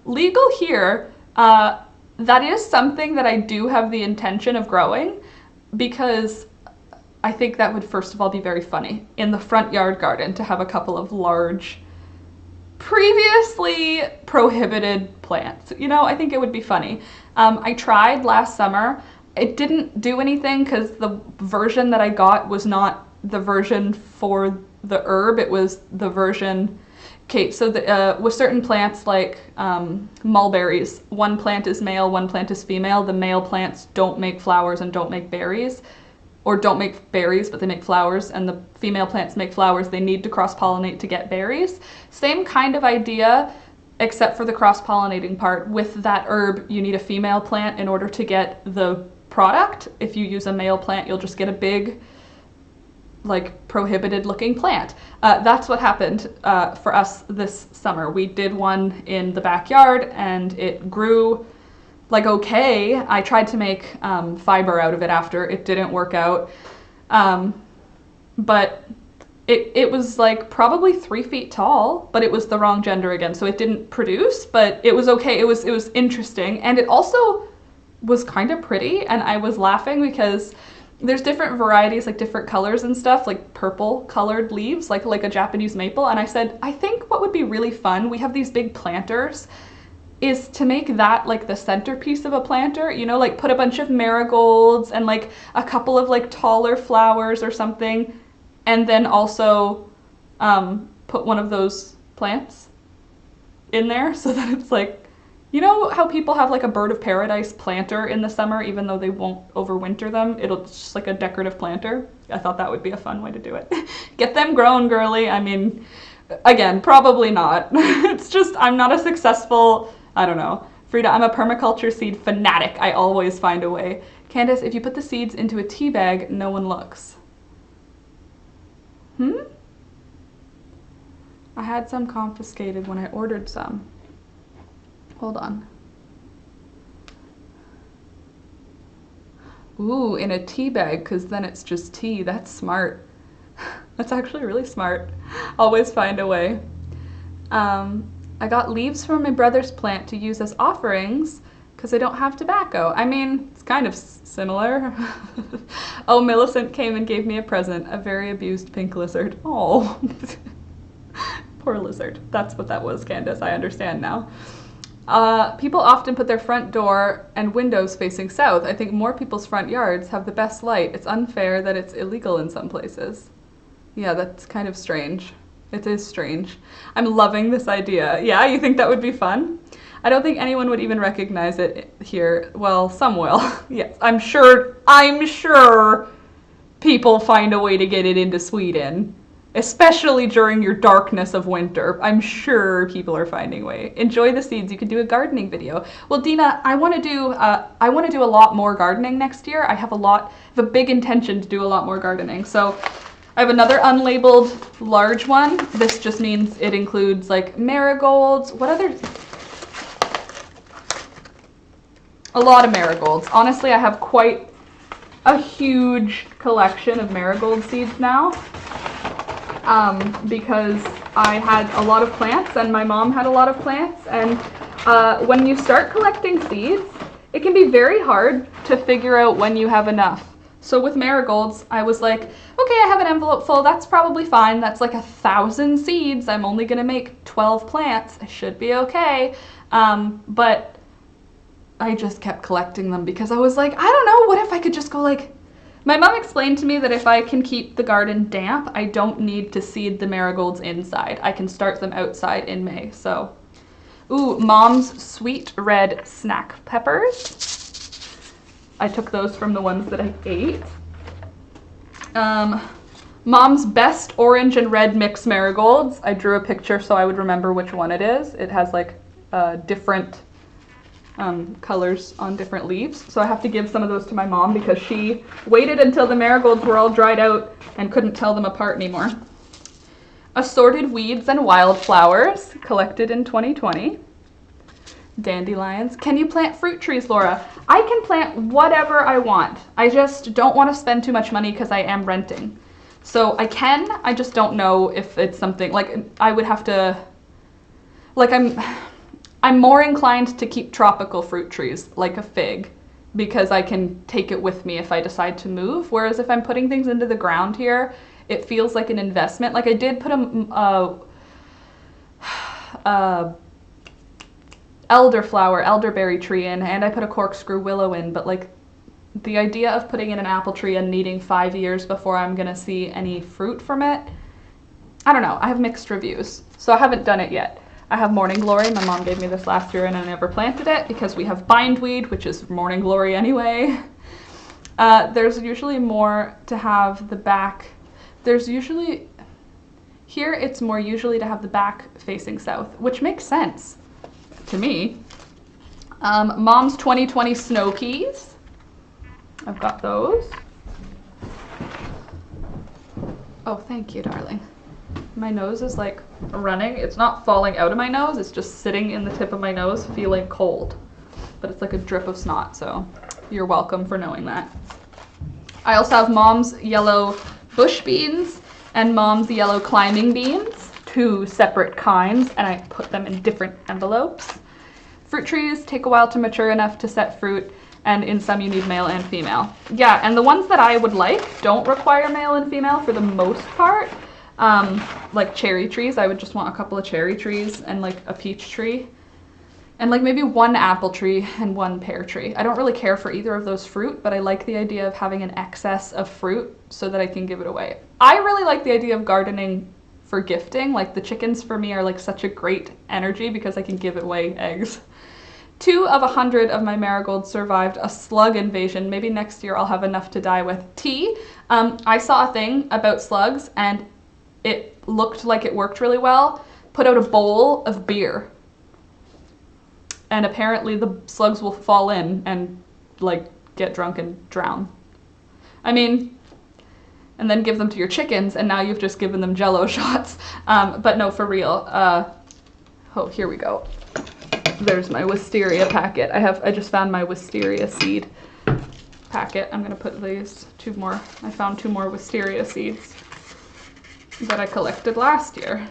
A: Legal here, that is something that I do have the intention of growing because I think that would first of all be very funny in the front yard garden to have a couple of large, previously prohibited plants. You know, I think it would be funny. I tried last summer. It didn't do anything because the version that I got was not the version for the herb. It was the version, okay, so with certain plants like mulberries, one plant is male, one plant is female. The male plants don't make flowers and don't make berries. Or don't make berries, but they make flowers, and the female plants make flowers. They need to cross-pollinate to get berries. Same kind of idea, except for the cross-pollinating part. With that herb, you need a female plant in order to get the product. If you use a male plant, you'll just get a big like prohibited looking plant. That's what happened for us this summer. We did one in the backyard and it grew like okay. I tried to make fiber out of it after. It didn't work out. But it was like probably 3 feet tall, but it was the wrong gender again. So it didn't produce, but it was okay. It was interesting. And it also was kind of pretty. And I was laughing because there's different varieties, like different colors and stuff, like purple colored leaves, like a Japanese maple. And I said, I think what would be really fun, we have these big planters, is to make that like the centerpiece of a planter, you know, like put a bunch of marigolds and like a couple of like taller flowers or something. And then also put one of those plants in there so that it's like, you know how people have like a bird of paradise planter in the summer, even though they won't overwinter them? It's just like a decorative planter. I thought that would be a fun way to do it. Get them grown, girly. I mean, again, probably not. It's just, I'm not a successful, I don't know. Frida, I'm a permaculture seed fanatic. I always find a way. Candace, if you put the seeds into a tea bag, no one looks. I had some confiscated when I ordered some. Hold on. Ooh, in a tea bag, because then it's just tea. That's smart. That's actually really smart. Always find a way. I got leaves from my brother's plant to use as offerings because I don't have tobacco. I mean, it's kind of similar. Oh, Millicent came and gave me a present, a very abused pink lizard. Oh, poor lizard. That's what that was, Candace. I understand now. People often put their front door and windows facing south. I think more people's front yards have the best light. It's unfair that it's illegal in some places. Yeah, that's kind of strange. It is strange. I'm loving this idea. Yeah, you think that would be fun? I don't think anyone would even recognize it here. Well, some will. Yes, I'm sure people find a way to get it into Sweden. Especially during your darkness of winter. I'm sure people are finding a way. Enjoy the seeds. You could do a gardening video. Well, Dina, I want to do a lot more gardening next year. I have a big intention to do a lot more gardening. So I have another unlabeled large one. This just means it includes like marigolds. A lot of marigolds. Honestly, I have quite a huge collection of marigold seeds now. Because I had a lot of plants and my mom had a lot of plants, and when you start collecting seeds, it can be very hard to figure out when you have enough. So with marigolds, I was like, okay, I have an envelope full, that's probably fine, that's like 1,000 seeds, I'm only gonna make 12 plants, I should be okay. But I just kept collecting them because I was like, I don't know, what if I could just go like, my mom explained to me that if I can keep the garden damp, I don't need to seed the marigolds inside. I can start them outside in May, so. Ooh, Mom's sweet red snack peppers. I took those from the ones that I ate. Mom's best orange and red mixed marigolds. I drew a picture so I would remember which one it is. It has like different colors on different leaves. So I have to give some of those to my mom because she waited until the marigolds were all dried out and couldn't tell them apart anymore. Assorted weeds and wildflowers collected in 2020. Dandelions. Can you plant fruit trees, Laura? I can plant whatever I want. I just don't want to spend too much money because I am renting. So I can, I just don't know if it's something, like I would have to, like I'm more inclined to keep tropical fruit trees, like a fig, because I can take it with me if I decide to move. Whereas if I'm putting things into the ground here, it feels like an investment. Like I did put elderberry tree in, and I put a corkscrew willow in, but like the idea of putting in an apple tree and needing 5 years before I'm gonna see any fruit from it, I don't know, I have mixed reviews. So I haven't done it yet. I have morning glory. My mom gave me this last year and I never planted it because we have bindweed, which is morning glory anyway. There's usually more to have the back. Here it's more usually to have the back facing south, which makes sense to me. Mom's 2020 snow keys. I've got those. Oh, thank you, darling. My nose is like running. It's not falling out of my nose, it's just sitting in the tip of my nose feeling cold. But it's like a drip of snot, so you're welcome for knowing that. I also have Mom's yellow bush beans and Mom's yellow climbing beans, 2 separate kinds, and I put them in different envelopes. Fruit trees take a while to mature enough to set fruit, and in some you need male and female. Yeah, and the ones that I would like don't require male and female for the most part. Like cherry trees, I would just want a couple of cherry trees and like a peach tree. And like maybe 1 apple tree and 1 pear tree. I don't really care for either of those fruit, but I like the idea of having an excess of fruit so that I can give it away. I really like the idea of gardening for gifting. Like the chickens for me are like such a great energy because I can give away eggs. 2 of 100 of my marigolds survived a slug invasion. Maybe next year I'll have enough to die with. Tea. I saw a thing about slugs and it looked like it worked really well. Put out a bowl of beer. And apparently the slugs will fall in and like get drunk and drown. I mean, and then give them to your chickens and now you've just given them Jello shots. But no, for real. Oh, here we go. There's my wisteria packet. I just found my Wisteria Seed packet. I'm gonna put these 2 more. I found 2 more wisteria seeds that I collected last year.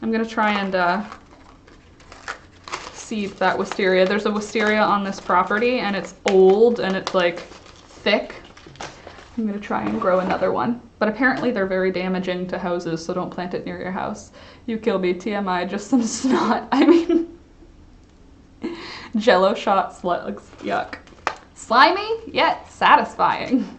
A: I'm gonna try and seed that wisteria. There's a wisteria on this property and it's old and it's like thick. I'm gonna try and grow another one. But apparently they're very damaging to houses, so don't plant it near your house. You kill me, TMI, just some snot. I mean, Jello shot slugs, yuck. Slimy, yet satisfying.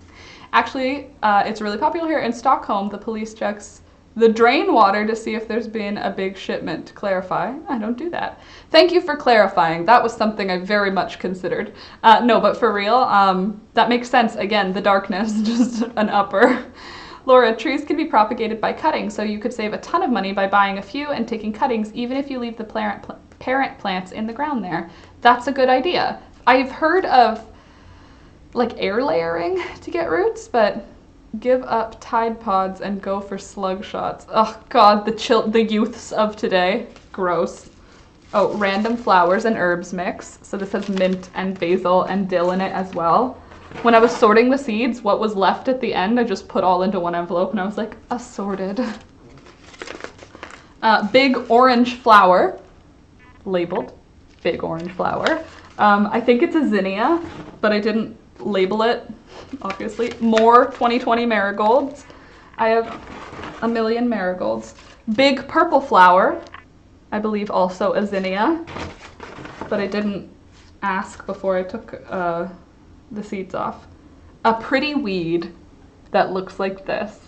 A: Actually, it's really popular here in Stockholm. The police checks the drain water to see if there's been a big shipment. To clarify, I don't do that. Thank you for clarifying. That was something I very much considered. No, but for real, that makes sense. Again, the darkness, just an upper. Laura, trees can be propagated by cutting, so you could save a ton of money by buying a few and taking cuttings, even if you leave the parent plants in the ground there. That's a good idea. I've heard of like air layering to get roots, but give up Tide Pods and go for slug shots. Oh God, the youths of today. Gross. Oh, random flowers and herbs mix. So this has mint and basil and dill in it as well. When I was sorting the seeds, what was left at the end, I just put all into 1 envelope and I was like, assorted. Big orange flower, labeled big orange flower. I think it's a zinnia, but I didn't label it, obviously. More 2020 marigolds. I have a million marigolds. Big purple flower, I believe also a zinnia, but I didn't ask before I took the seeds off. A pretty weed that looks like this.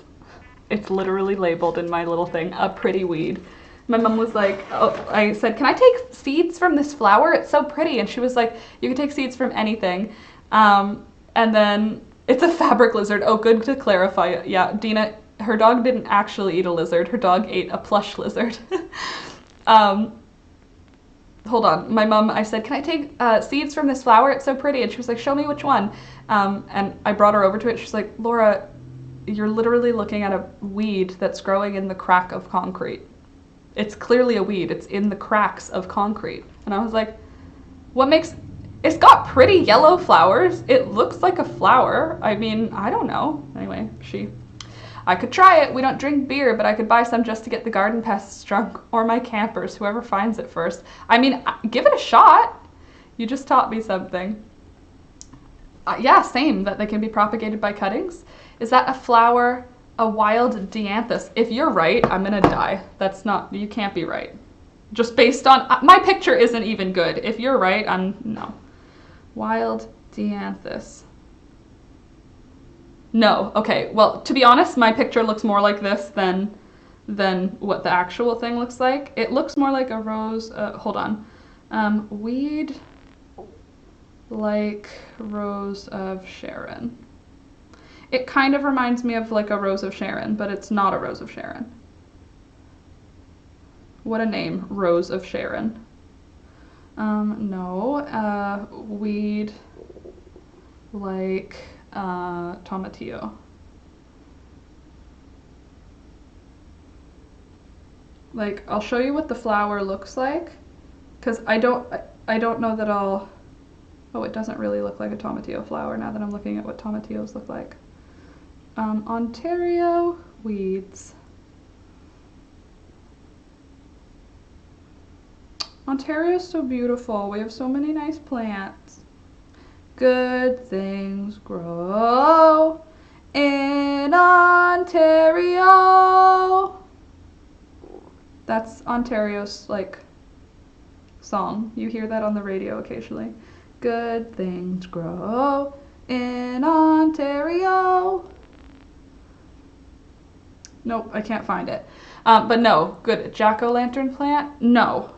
A: It's literally labeled in my little thing, a pretty weed. My mom was like, oh, I said, can I take seeds from this flower? It's so pretty. And she was like, you can take seeds from anything. And then it's a fabric lizard. Oh, good to clarify. Yeah, Dina, her dog didn't actually eat a lizard. Her dog ate a plush lizard. Hold on. My mom, I said, can I take seeds from this flower? It's so pretty. And she was like, show me which one. And I brought her over to it. She's like, Laura, you're literally looking at a weed that's growing in the crack of concrete. It's clearly a weed. It's in the cracks of concrete. And I was like, what makes... It's got pretty yellow flowers. It looks like a flower. I mean, I don't know. Anyway, I could try it. We don't drink beer, but I could buy some just to get the garden pests drunk, or my campers, whoever finds it first. I mean, give it a shot. You just taught me something. Yeah, same, that they can be propagated by cuttings. Is that a flower, a wild dianthus? If you're right, I'm gonna die. That's not, you can't be right. Just based on, my picture isn't even good. If you're right, no. Wild dianthus. No, okay, well, to be honest, my picture looks more like this than what the actual thing looks like. It looks more like a rose, hold on. Weed like Rose of Sharon. It kind of reminds me of like a Rose of Sharon, but it's not a Rose of Sharon. What a name, Rose of Sharon. No, weed like tomatillo. Like, I'll show you what the flower looks like, because I don't know that I'll, oh, it doesn't really look like a tomatillo flower now that I'm looking at what tomatillos look like. Ontario weeds. Ontario's so beautiful. We have so many nice plants. Good things grow in Ontario. That's Ontario's, like, song. You hear that on the radio occasionally. Good things grow in Ontario. Nope, I can't find it. But no, good. Jack-o'-lantern plant? No.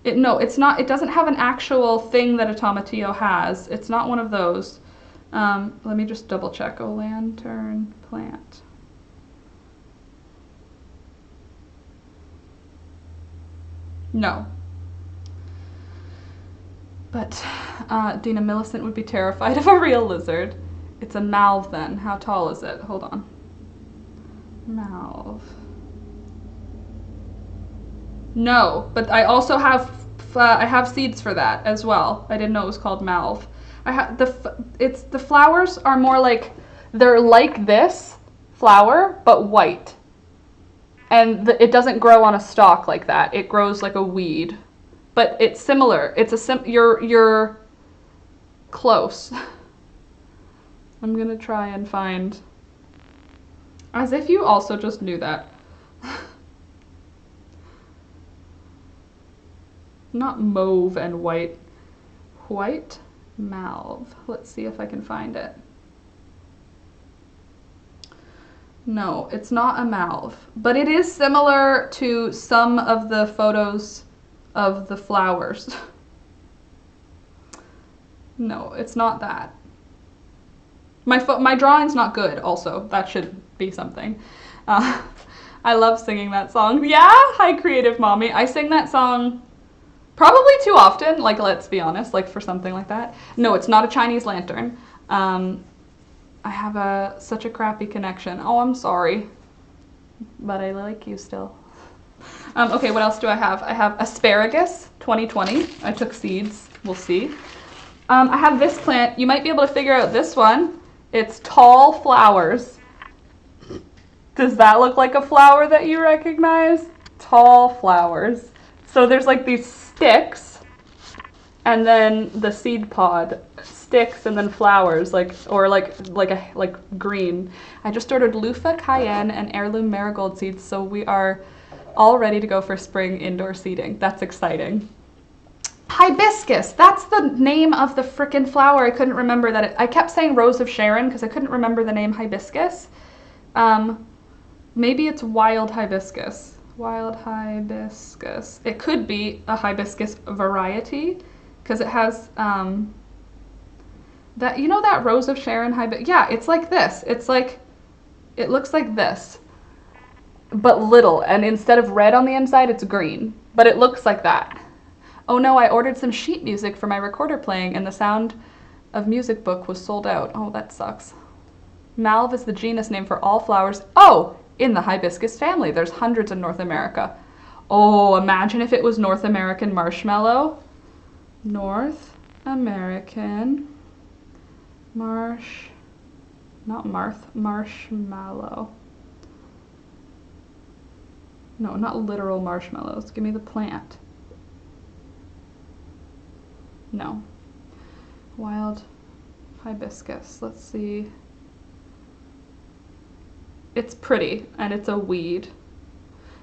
A: No, it's not. It doesn't have an actual thing that a tomatillo has. It's not one of those. Let me just double check. O-lantern plant. No. But Dina Millicent would be terrified of a real lizard. It's a malve then. How tall is it? Hold on. Malve. No, but I also have I have seeds for that as well. I didn't know it was called malve. I have the flowers are more like, they're like this flower but white, and it doesn't grow on a stalk like that. It grows like a weed, but it's similar. You're close. I'm gonna try and find, as if you also just knew that. Not mauve and white. White malve. Let's see if I can find it. No, it's not a malve, but it is similar to some of the photos of the flowers. No, it's not that. My drawing's not good also. That should be something. I love singing that song. Yeah, hi Creative Mommy. I sing that song probably too often, like, let's be honest, like, for something like that. No, it's not a Chinese lantern. I have such a crappy connection. Oh, I'm sorry. But I like you still. Okay, what else do I have? I have asparagus 2020. I took seeds. We'll see. I have this plant. You might be able to figure out this one. It's tall flowers. Does that look like a flower that you recognize? Tall flowers. So there's like these sticks, and then the seed pod, sticks, and then flowers, like green. I just ordered loofah, cayenne, and heirloom marigold seeds, so we are all ready to go for spring indoor seeding. That's exciting. Hibiscus, that's the name of the frickin' flower. I couldn't remember that. I kept saying Rose of Sharon because I couldn't remember the name hibiscus. Maybe it's wild hibiscus. Wild hibiscus. It could be a hibiscus variety because it has that, you know, that Rose of Sharon hibiscus. Yeah, it's like this. It's like, it looks like this, but little, and instead of red on the inside, it's green, but it looks like that. Oh no, I ordered some sheet music for my recorder playing and the Sound of Music book was sold out. Oh, that sucks. Malve is the genus name for all flowers. Oh, in the hibiscus family. There's hundreds in North America. Oh, imagine if it was North American marshmallow. North American marshmallow. No, not literal marshmallows. Give me the plant. No. Wild hibiscus. Let's see. It's pretty, and it's a weed.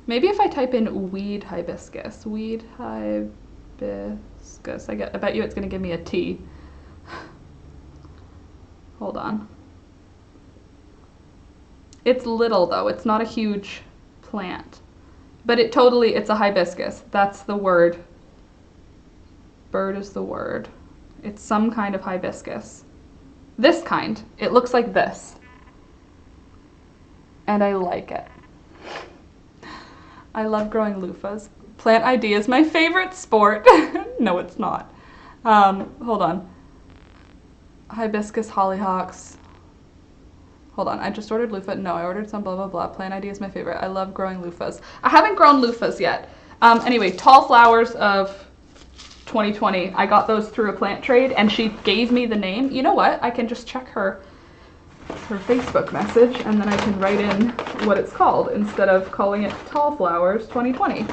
A: Maybe if I type in weed hibiscus. Weed hibiscus. I bet you it's going to give me a T. Hold on. It's little, though. It's not a huge plant. But it's a hibiscus. That's the word. Bird is the word. It's some kind of hibiscus. This kind. It looks like this. And I like it. I love growing loofahs. Plant ID is my favorite sport. No, it's not. Hold on. Hibiscus hollyhocks. Hold on, I just ordered loofah. No, I ordered some blah, blah, blah. Plant ID is my favorite. I love growing loofahs. I haven't grown loofahs yet. Anyway, tall flowers of 2020. I got those through a plant trade and she gave me the name. You know what? I can just check her Facebook message and then I can write in what it's called instead of calling it Tall Flowers 2020.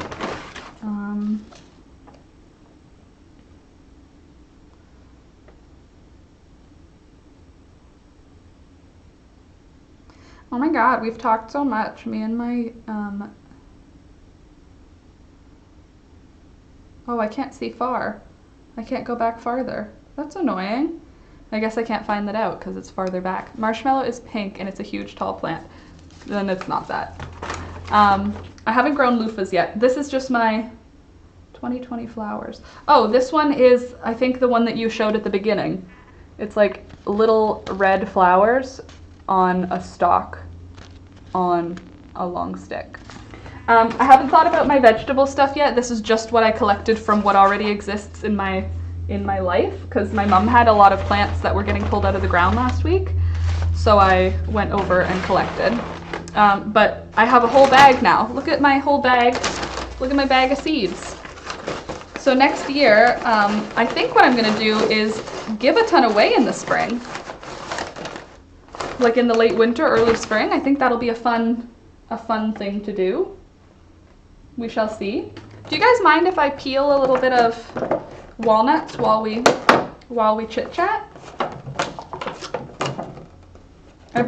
A: Oh my god, we've talked so much, me and my, oh, I can't see far. I can't go back farther. That's annoying. I guess I can't find that out because it's farther back. Marshmallow is pink and it's a huge tall plant. Then it's not that. I haven't grown loofahs yet. This is just my 2020 flowers. Oh, this one is, I think, the one that you showed at the beginning. It's like little red flowers on a stalk on a long stick. I haven't thought about my vegetable stuff yet. This is just what I collected from what already exists in my life, because my mom had a lot of plants that were getting pulled out of the ground last week, so I went over and collected. But I have a whole bag now. Look at my whole bag. Look at my bag of seeds. So next year, I think what I'm gonna do is give a ton away in the spring. Like in the late winter, early spring. I think that'll be a fun thing to do. We shall see. Do you guys mind if I peel a little bit of walnuts while we chit chat? I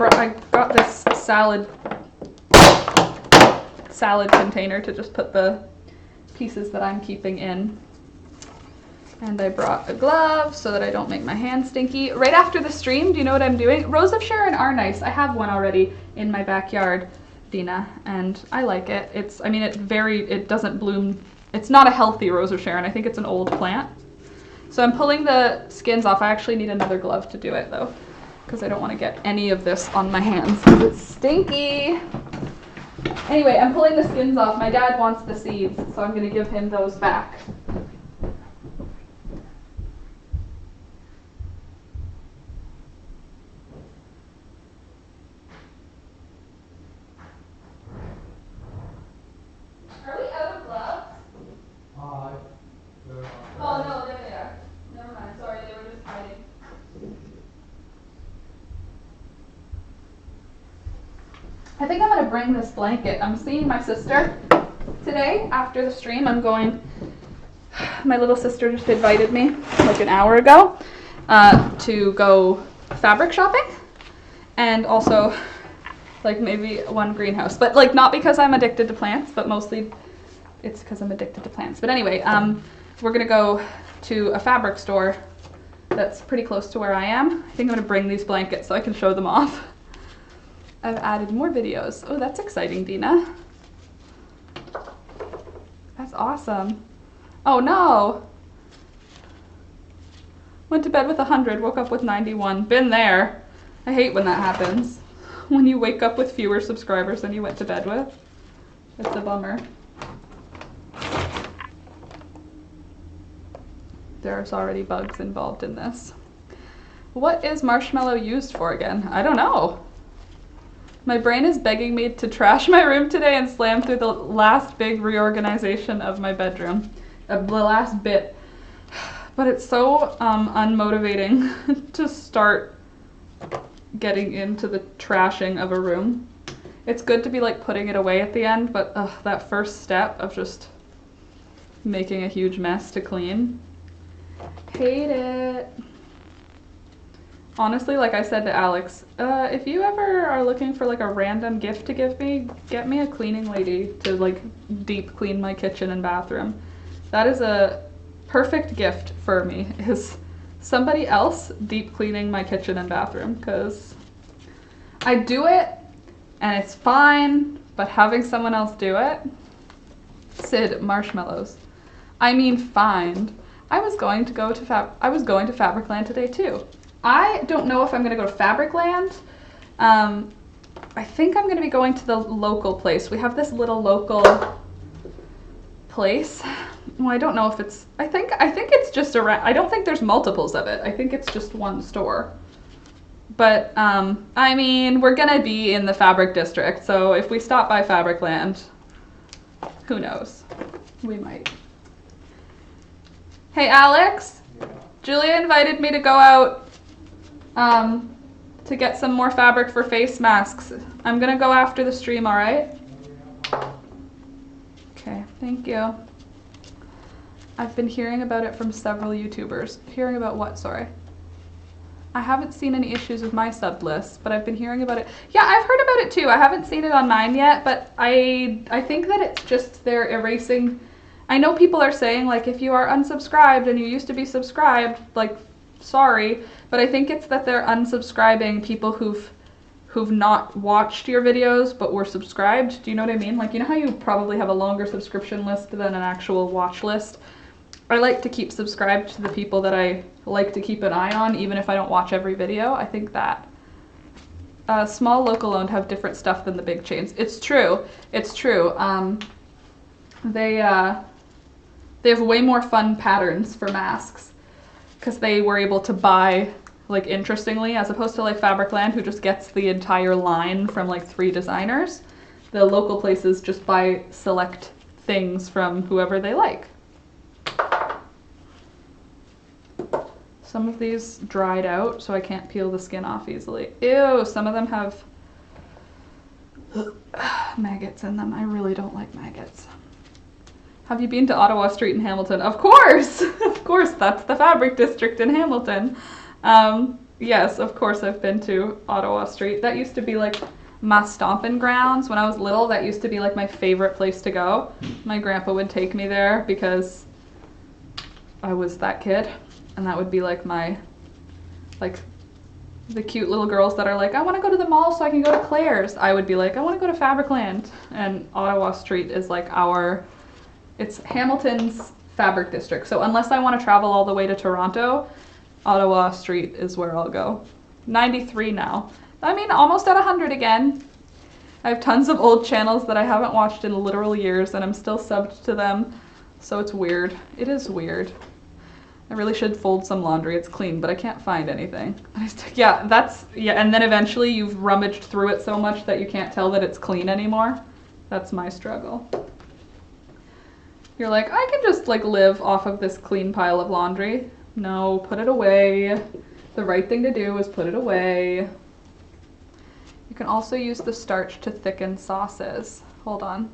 A: got this salad container to just put the pieces that I'm keeping in. And I brought a glove so that I don't make my hands stinky. Right after the stream, do you know what I'm doing? Rose of Sharon are nice. I have one already in my backyard, Dina, and I like it. It doesn't bloom. It's not a healthy Rose of Sharon. I think it's an old plant. So I'm pulling the skins off. I actually need another glove to do it though, because I don't want to get any of this on my hands because it's stinky. Anyway, I'm pulling the skins off. My dad wants the seeds, so I'm going to give him those back. Are we out of gloves? Oh no, there they are. Never mind, sorry, they were just hiding. I think I'm gonna bring this blanket. I'm seeing my sister today after the stream. My little sister just invited me like an hour ago to go fabric shopping and also like maybe one greenhouse, but like not because I'm addicted to plants, but mostly it's because I'm addicted to plants. But anyway, we're gonna go to a fabric store that's pretty close to where I am. I think I'm gonna bring these blankets so I can show them off. I've added more videos. Oh, that's exciting, Dina. That's awesome. Oh no. Went to bed with 100, woke up with 91. Been there. I hate when that happens. When you wake up with fewer subscribers than you went to bed with. It's a bummer. There's already bugs involved in this. What is marshmallow used for again? I don't know. My brain is begging me to trash my room today and slam through the last big reorganization of my bedroom. The last bit. But it's so unmotivating to start getting into the trashing of a room. It's good to be like putting it away at the end, but that first step of just making a huge mess to clean. Hate it. Honestly, like I said to Alex, if you ever are looking for like a random gift to give me, get me a cleaning lady to like deep clean my kitchen and bathroom. That is a perfect gift for me, is somebody else deep cleaning my kitchen and bathroom, because I do it and it's fine, but having someone else do it, Sid, marshmallows. I mean, find. I was going to Fabricland today too. I don't know if I'm gonna go to Fabricland. I think I'm gonna be going to the local place. We have this little local place. Well, I don't know if it's, I think it's just around, I don't think there's multiples of it. I think it's just one store. But, I mean, we're gonna be in the fabric district, so if we stop by Fabricland, who knows? We might. Hey, Alex?
B: Yeah.
A: Julia invited me to go out to get some more fabric for face masks. I'm gonna go after the stream, alright? Okay, thank you. I've been hearing about it from several YouTubers. Hearing about what, sorry? I haven't seen any issues with my sub list, but I've been hearing about it. Yeah, I've heard about it too. I haven't seen it on mine yet, but I think that it's just they're erasing. I know people are saying, like, if you are unsubscribed and you used to be subscribed, like, sorry, but I think it's that they're unsubscribing people who've not watched your videos but were subscribed. Do you know what I mean? Like, you know how you probably have a longer subscription list than an actual watch list? I like to keep subscribed to the people that I like to keep an eye on, even if I don't watch every video. I think that small local owned have different stuff than the big chains. It's true. It's true. They have way more fun patterns for masks because they were able to buy, like, interestingly, as opposed to like Fabricland, who just gets the entire line from like 3 designers. The local places just buy select things from whoever they like. Some of these dried out, so I can't peel the skin off easily. Ew, some of them have maggots in them. I really don't like maggots. Have you been to Ottawa Street in Hamilton? Of course! Of course, that's the fabric district in Hamilton. Yes, of course I've been to Ottawa Street. That used to be like my stomping grounds. When I was little, that used to be like my favorite place to go. My grandpa would take me there because I was that kid. And that would be like my, like, the cute little girls that are like, I want to go to the mall so I can go to Claire's. I would be like, I want to go to Fabricland. And Ottawa Street is like it's Hamilton's fabric district. So unless I want to travel all the way to Toronto, Ottawa Street is where I'll go. 93 now. I mean, almost at 100 again. I have tons of old channels that I haven't watched in literal years and I'm still subbed to them. So it's weird. It is weird. I really should fold some laundry. It's clean, but I can't find anything. Yeah, and then eventually you've rummaged through it so much that you can't tell that it's clean anymore. That's my struggle. You're like, I can just like live off of this clean pile of laundry. No, put it away. The right thing to do is put it away. You can also use the starch to thicken sauces. Hold on.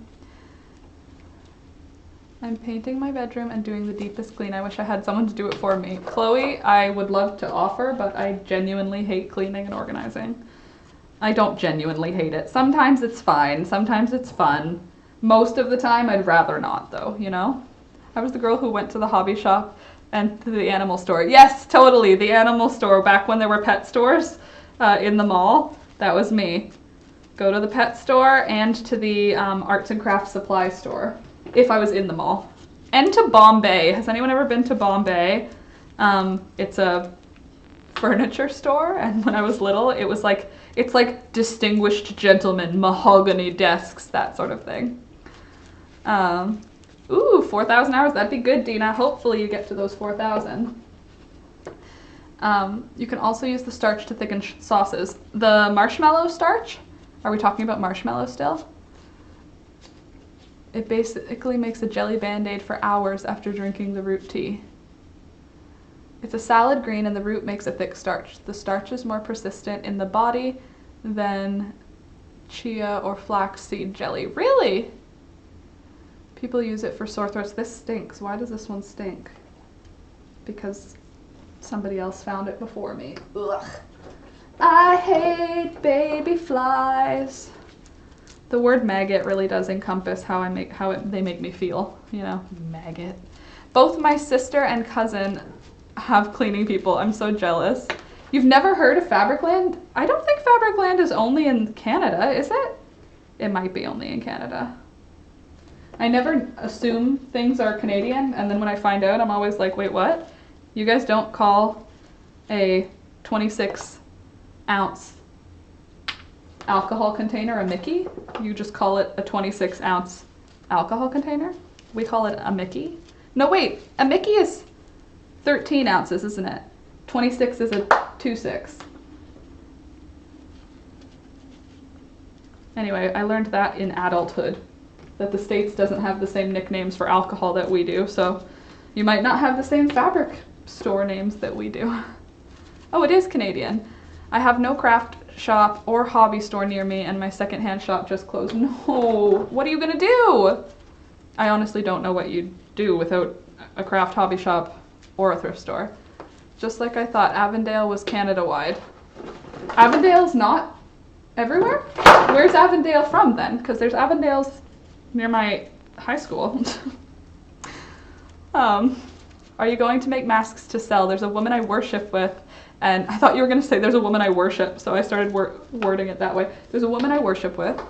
A: I'm painting my bedroom and doing the deepest clean. I wish I had someone to do it for me. Chloe, I would love to offer, but I genuinely hate cleaning and organizing. I don't genuinely hate it. Sometimes it's fine. Sometimes it's fun. Most of the time, I'd rather not, though, you know? I was the girl who went to the hobby shop and to the animal store. Yes, totally, the animal store. Back when there were pet stores in the mall, that was me. Go to the pet store and to the arts and crafts supply store. If I was in the mall. And to Bombay. Has anyone ever been to Bombay? It's a furniture store, and when I was little, it's like distinguished gentlemen, mahogany desks, that sort of thing. Ooh, 4,000 hours. That'd be good, Dina. Hopefully you get to those 4,000. You can also use the starch to thicken sauces. The marshmallow starch? Are we talking about marshmallow still? It basically makes a jelly band-aid for hours after drinking the root tea. It's a salad green and the root makes a thick starch. The starch is more persistent in the body than chia or flaxseed jelly. Really? People use it for sore throats. This stinks. Why does this one stink? Because somebody else found it before me. Ugh. I hate baby flies. The word maggot really does encompass how they make me feel, you know, maggot. Both my sister and cousin have cleaning people. I'm so jealous. You've never heard of Fabricland? I don't think Fabricland is only in Canada, is it? It might be only in Canada. I never assume things are Canadian, and then when I find out, I'm always like, wait, what? You guys don't call a 26-ounce alcohol container a Mickey? You just call it a 26-ounce alcohol container? We call it a Mickey? No, wait, a Mickey is 13 ounces, isn't it? 26 is a 2.6. Anyway, I learned that in adulthood, that the States doesn't have the same nicknames for alcohol that we do, so you might not have the same fabric store names that we do. Oh, it is Canadian. I have no craft shop or hobby store near me, and my secondhand shop just closed. No, what are you gonna do? I honestly don't know what you'd do without a craft hobby shop or a thrift store. Just like I thought Avondale was Canada-wide. Avondale's not everywhere? Where's Avondale from then? Because there's Avondales near my high school. Are you going to make masks to sell? There's a woman I worship with, and I thought you were going to say there's a woman I worship, so I started wording it that way. There's a woman I worship with,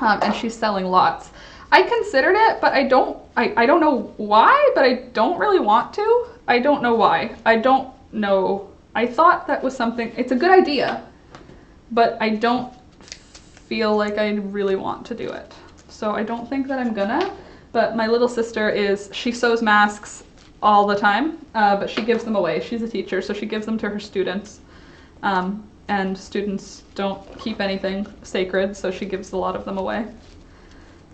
A: and she's selling lots. I considered it, but I don't know why, but I don't really want to. I don't know why. I don't know. I thought that was something, it's a good idea, but I don't feel like I really want to do it. So I don't think that I'm gonna, but my little sister she sews masks all the time, but she gives them away. She's a teacher, so she gives them to her students. And students don't keep anything sacred, so she gives a lot of them away.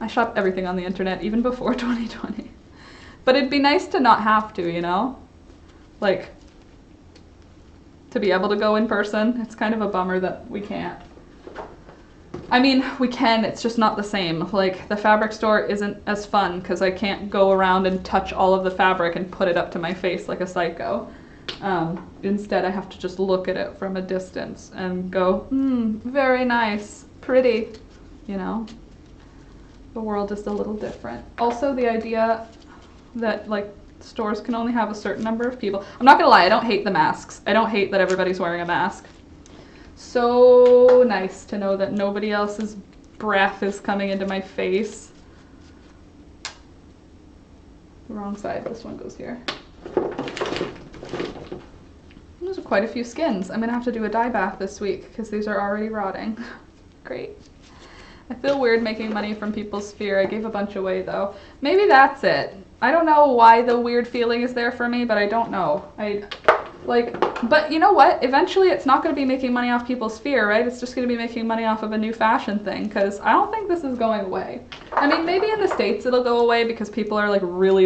A: I shop everything on the internet, even before 2020. But it'd be nice to not have to, you know? Like, to be able to go in person. It's kind of a bummer that we can't. I mean, we can, it's just not the same. Like, the fabric store isn't as fun because I can't go around and touch all of the fabric and put it up to my face like a psycho. Instead, I have to just look at it from a distance and go, very nice, pretty, you know? The world is a little different. Also, the idea that, like, stores can only have a certain number of people. I'm not gonna lie, I don't hate the masks. I don't hate that everybody's wearing a mask. So nice to know that nobody else's breath is coming into my face. The wrong side, this one goes here. Those are quite a few skins. I'm gonna have to do a dye bath this week because these are already rotting. Great. I feel weird making money from people's fear. I gave a bunch away though. Maybe that's it. I don't know why the weird feeling is there for me, but I don't know. But you know what? Eventually it's not going to be making money off people's fear, right? It's just going to be making money off of a new fashion thing, because I don't think this is going away. I mean, maybe in the States it'll go away because people are really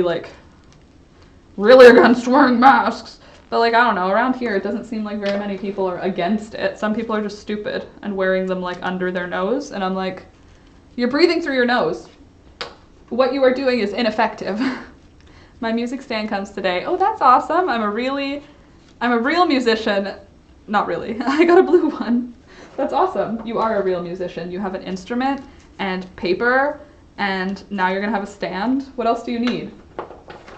A: against wearing masks. But I don't know, around here it doesn't seem like very many people are against it. Some people are just stupid and wearing them under their nose, and I'm like, you're breathing through your nose. What you are doing is ineffective. My music stand comes today. Oh, that's awesome. I'm a real musician. Not really. I got a blue one. That's awesome. You are a real musician. You have an instrument and paper, and now you're gonna have a stand. What else do you need?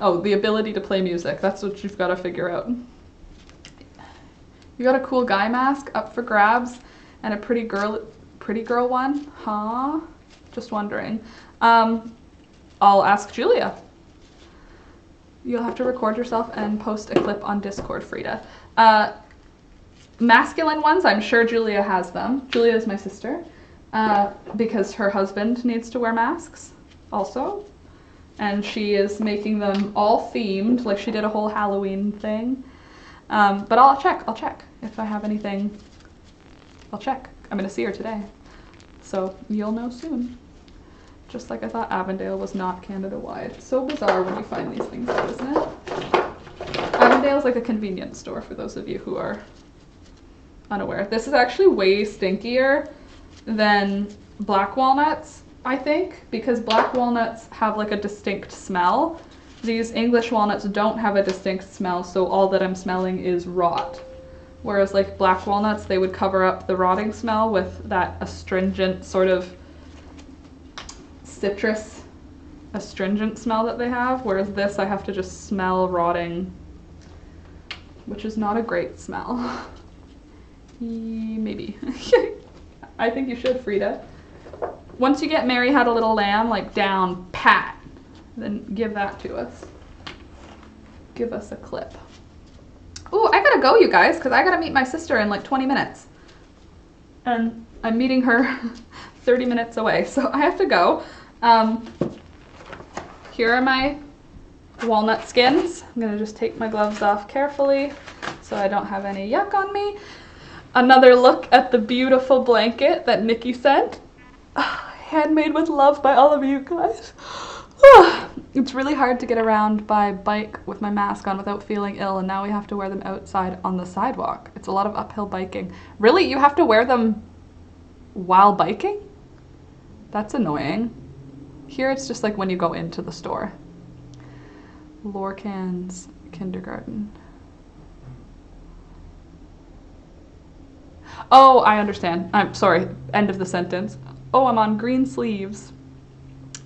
A: Oh, the ability to play music. That's what you've got to figure out. You got a cool guy mask up for grabs and a pretty girl one? Huh? Just wondering. I'll ask Julia. You'll have to record yourself and post a clip on Discord, Frida. Masculine ones, I'm sure Julia has them. Julia is my sister, because her husband needs to wear masks also. And she is making them all themed, like she did a whole Halloween thing. But I'll check. If I have anything, I'll check. I'm gonna see her today. So you'll know soon. Just like I thought Avondale was not Canada-wide. It's so bizarre when you find these things out, isn't it? Avondale's like a convenience store for those of you who are unaware. This is actually way stinkier than black walnuts, I think, because black walnuts have a distinct smell. These English walnuts don't have a distinct smell, so all that I'm smelling is rot. Whereas black walnuts, they would cover up the rotting smell with that astringent sort of citrus astringent smell that they have, whereas this I have to just smell rotting, which is not a great smell. Maybe. I think you should, Frida. Once you get Mary Had a Little Lamb, down pat, then give that to us. Give us a clip. Ooh, I gotta go, you guys, because I gotta meet my sister in 20 minutes. And I'm meeting her 30 minutes away, so I have to go. Here are my walnut skins. I'm gonna just take my gloves off carefully so I don't have any yuck on me. Another look at the beautiful blanket that Nikki sent. Handmade with love by all of you guys. It's really hard to get around by bike with my mask on without feeling ill, and now we have to wear them outside on the sidewalk. It's a lot of uphill biking. Really? You have to wear them while biking? That's annoying. Here it's just like when you go into the store. Lorcan's kindergarten. Oh, I understand. I'm sorry. End of the sentence. Oh, I'm on green sleeves.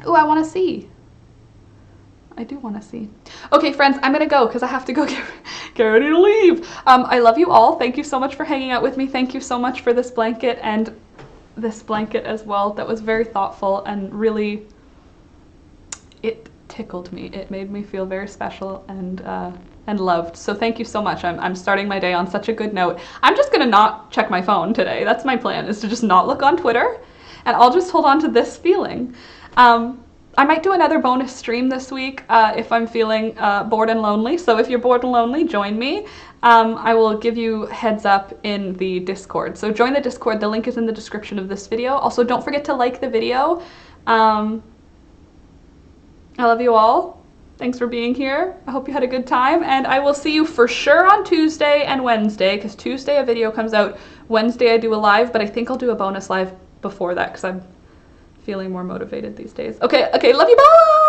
A: Oh, I want to see. I do want to see. Okay, friends, I'm going to go because I have to go get ready to leave. I love you all. Thank you so much for hanging out with me. Thank you so much for this blanket and this blanket as well. That was very thoughtful and really, it tickled me. It made me feel very special and loved. So thank you so much. I'm starting my day on such a good note. I'm just going to not check my phone today. That's my plan, is to just not look on Twitter, and I'll just hold on to this feeling. I might do another bonus stream this week if I'm feeling bored and lonely. So if you're bored and lonely, join me. I will give you heads up in the Discord. So join the Discord. The link is in the description of this video. Also, don't forget to like the video. I love you all. Thanks for being here. I hope you had a good time, and I will see you for sure on Tuesday and Wednesday, because Tuesday a video comes out, Wednesday I do a live, but I think I'll do a bonus live before that because I'm feeling more motivated these days. Okay, love you, bye!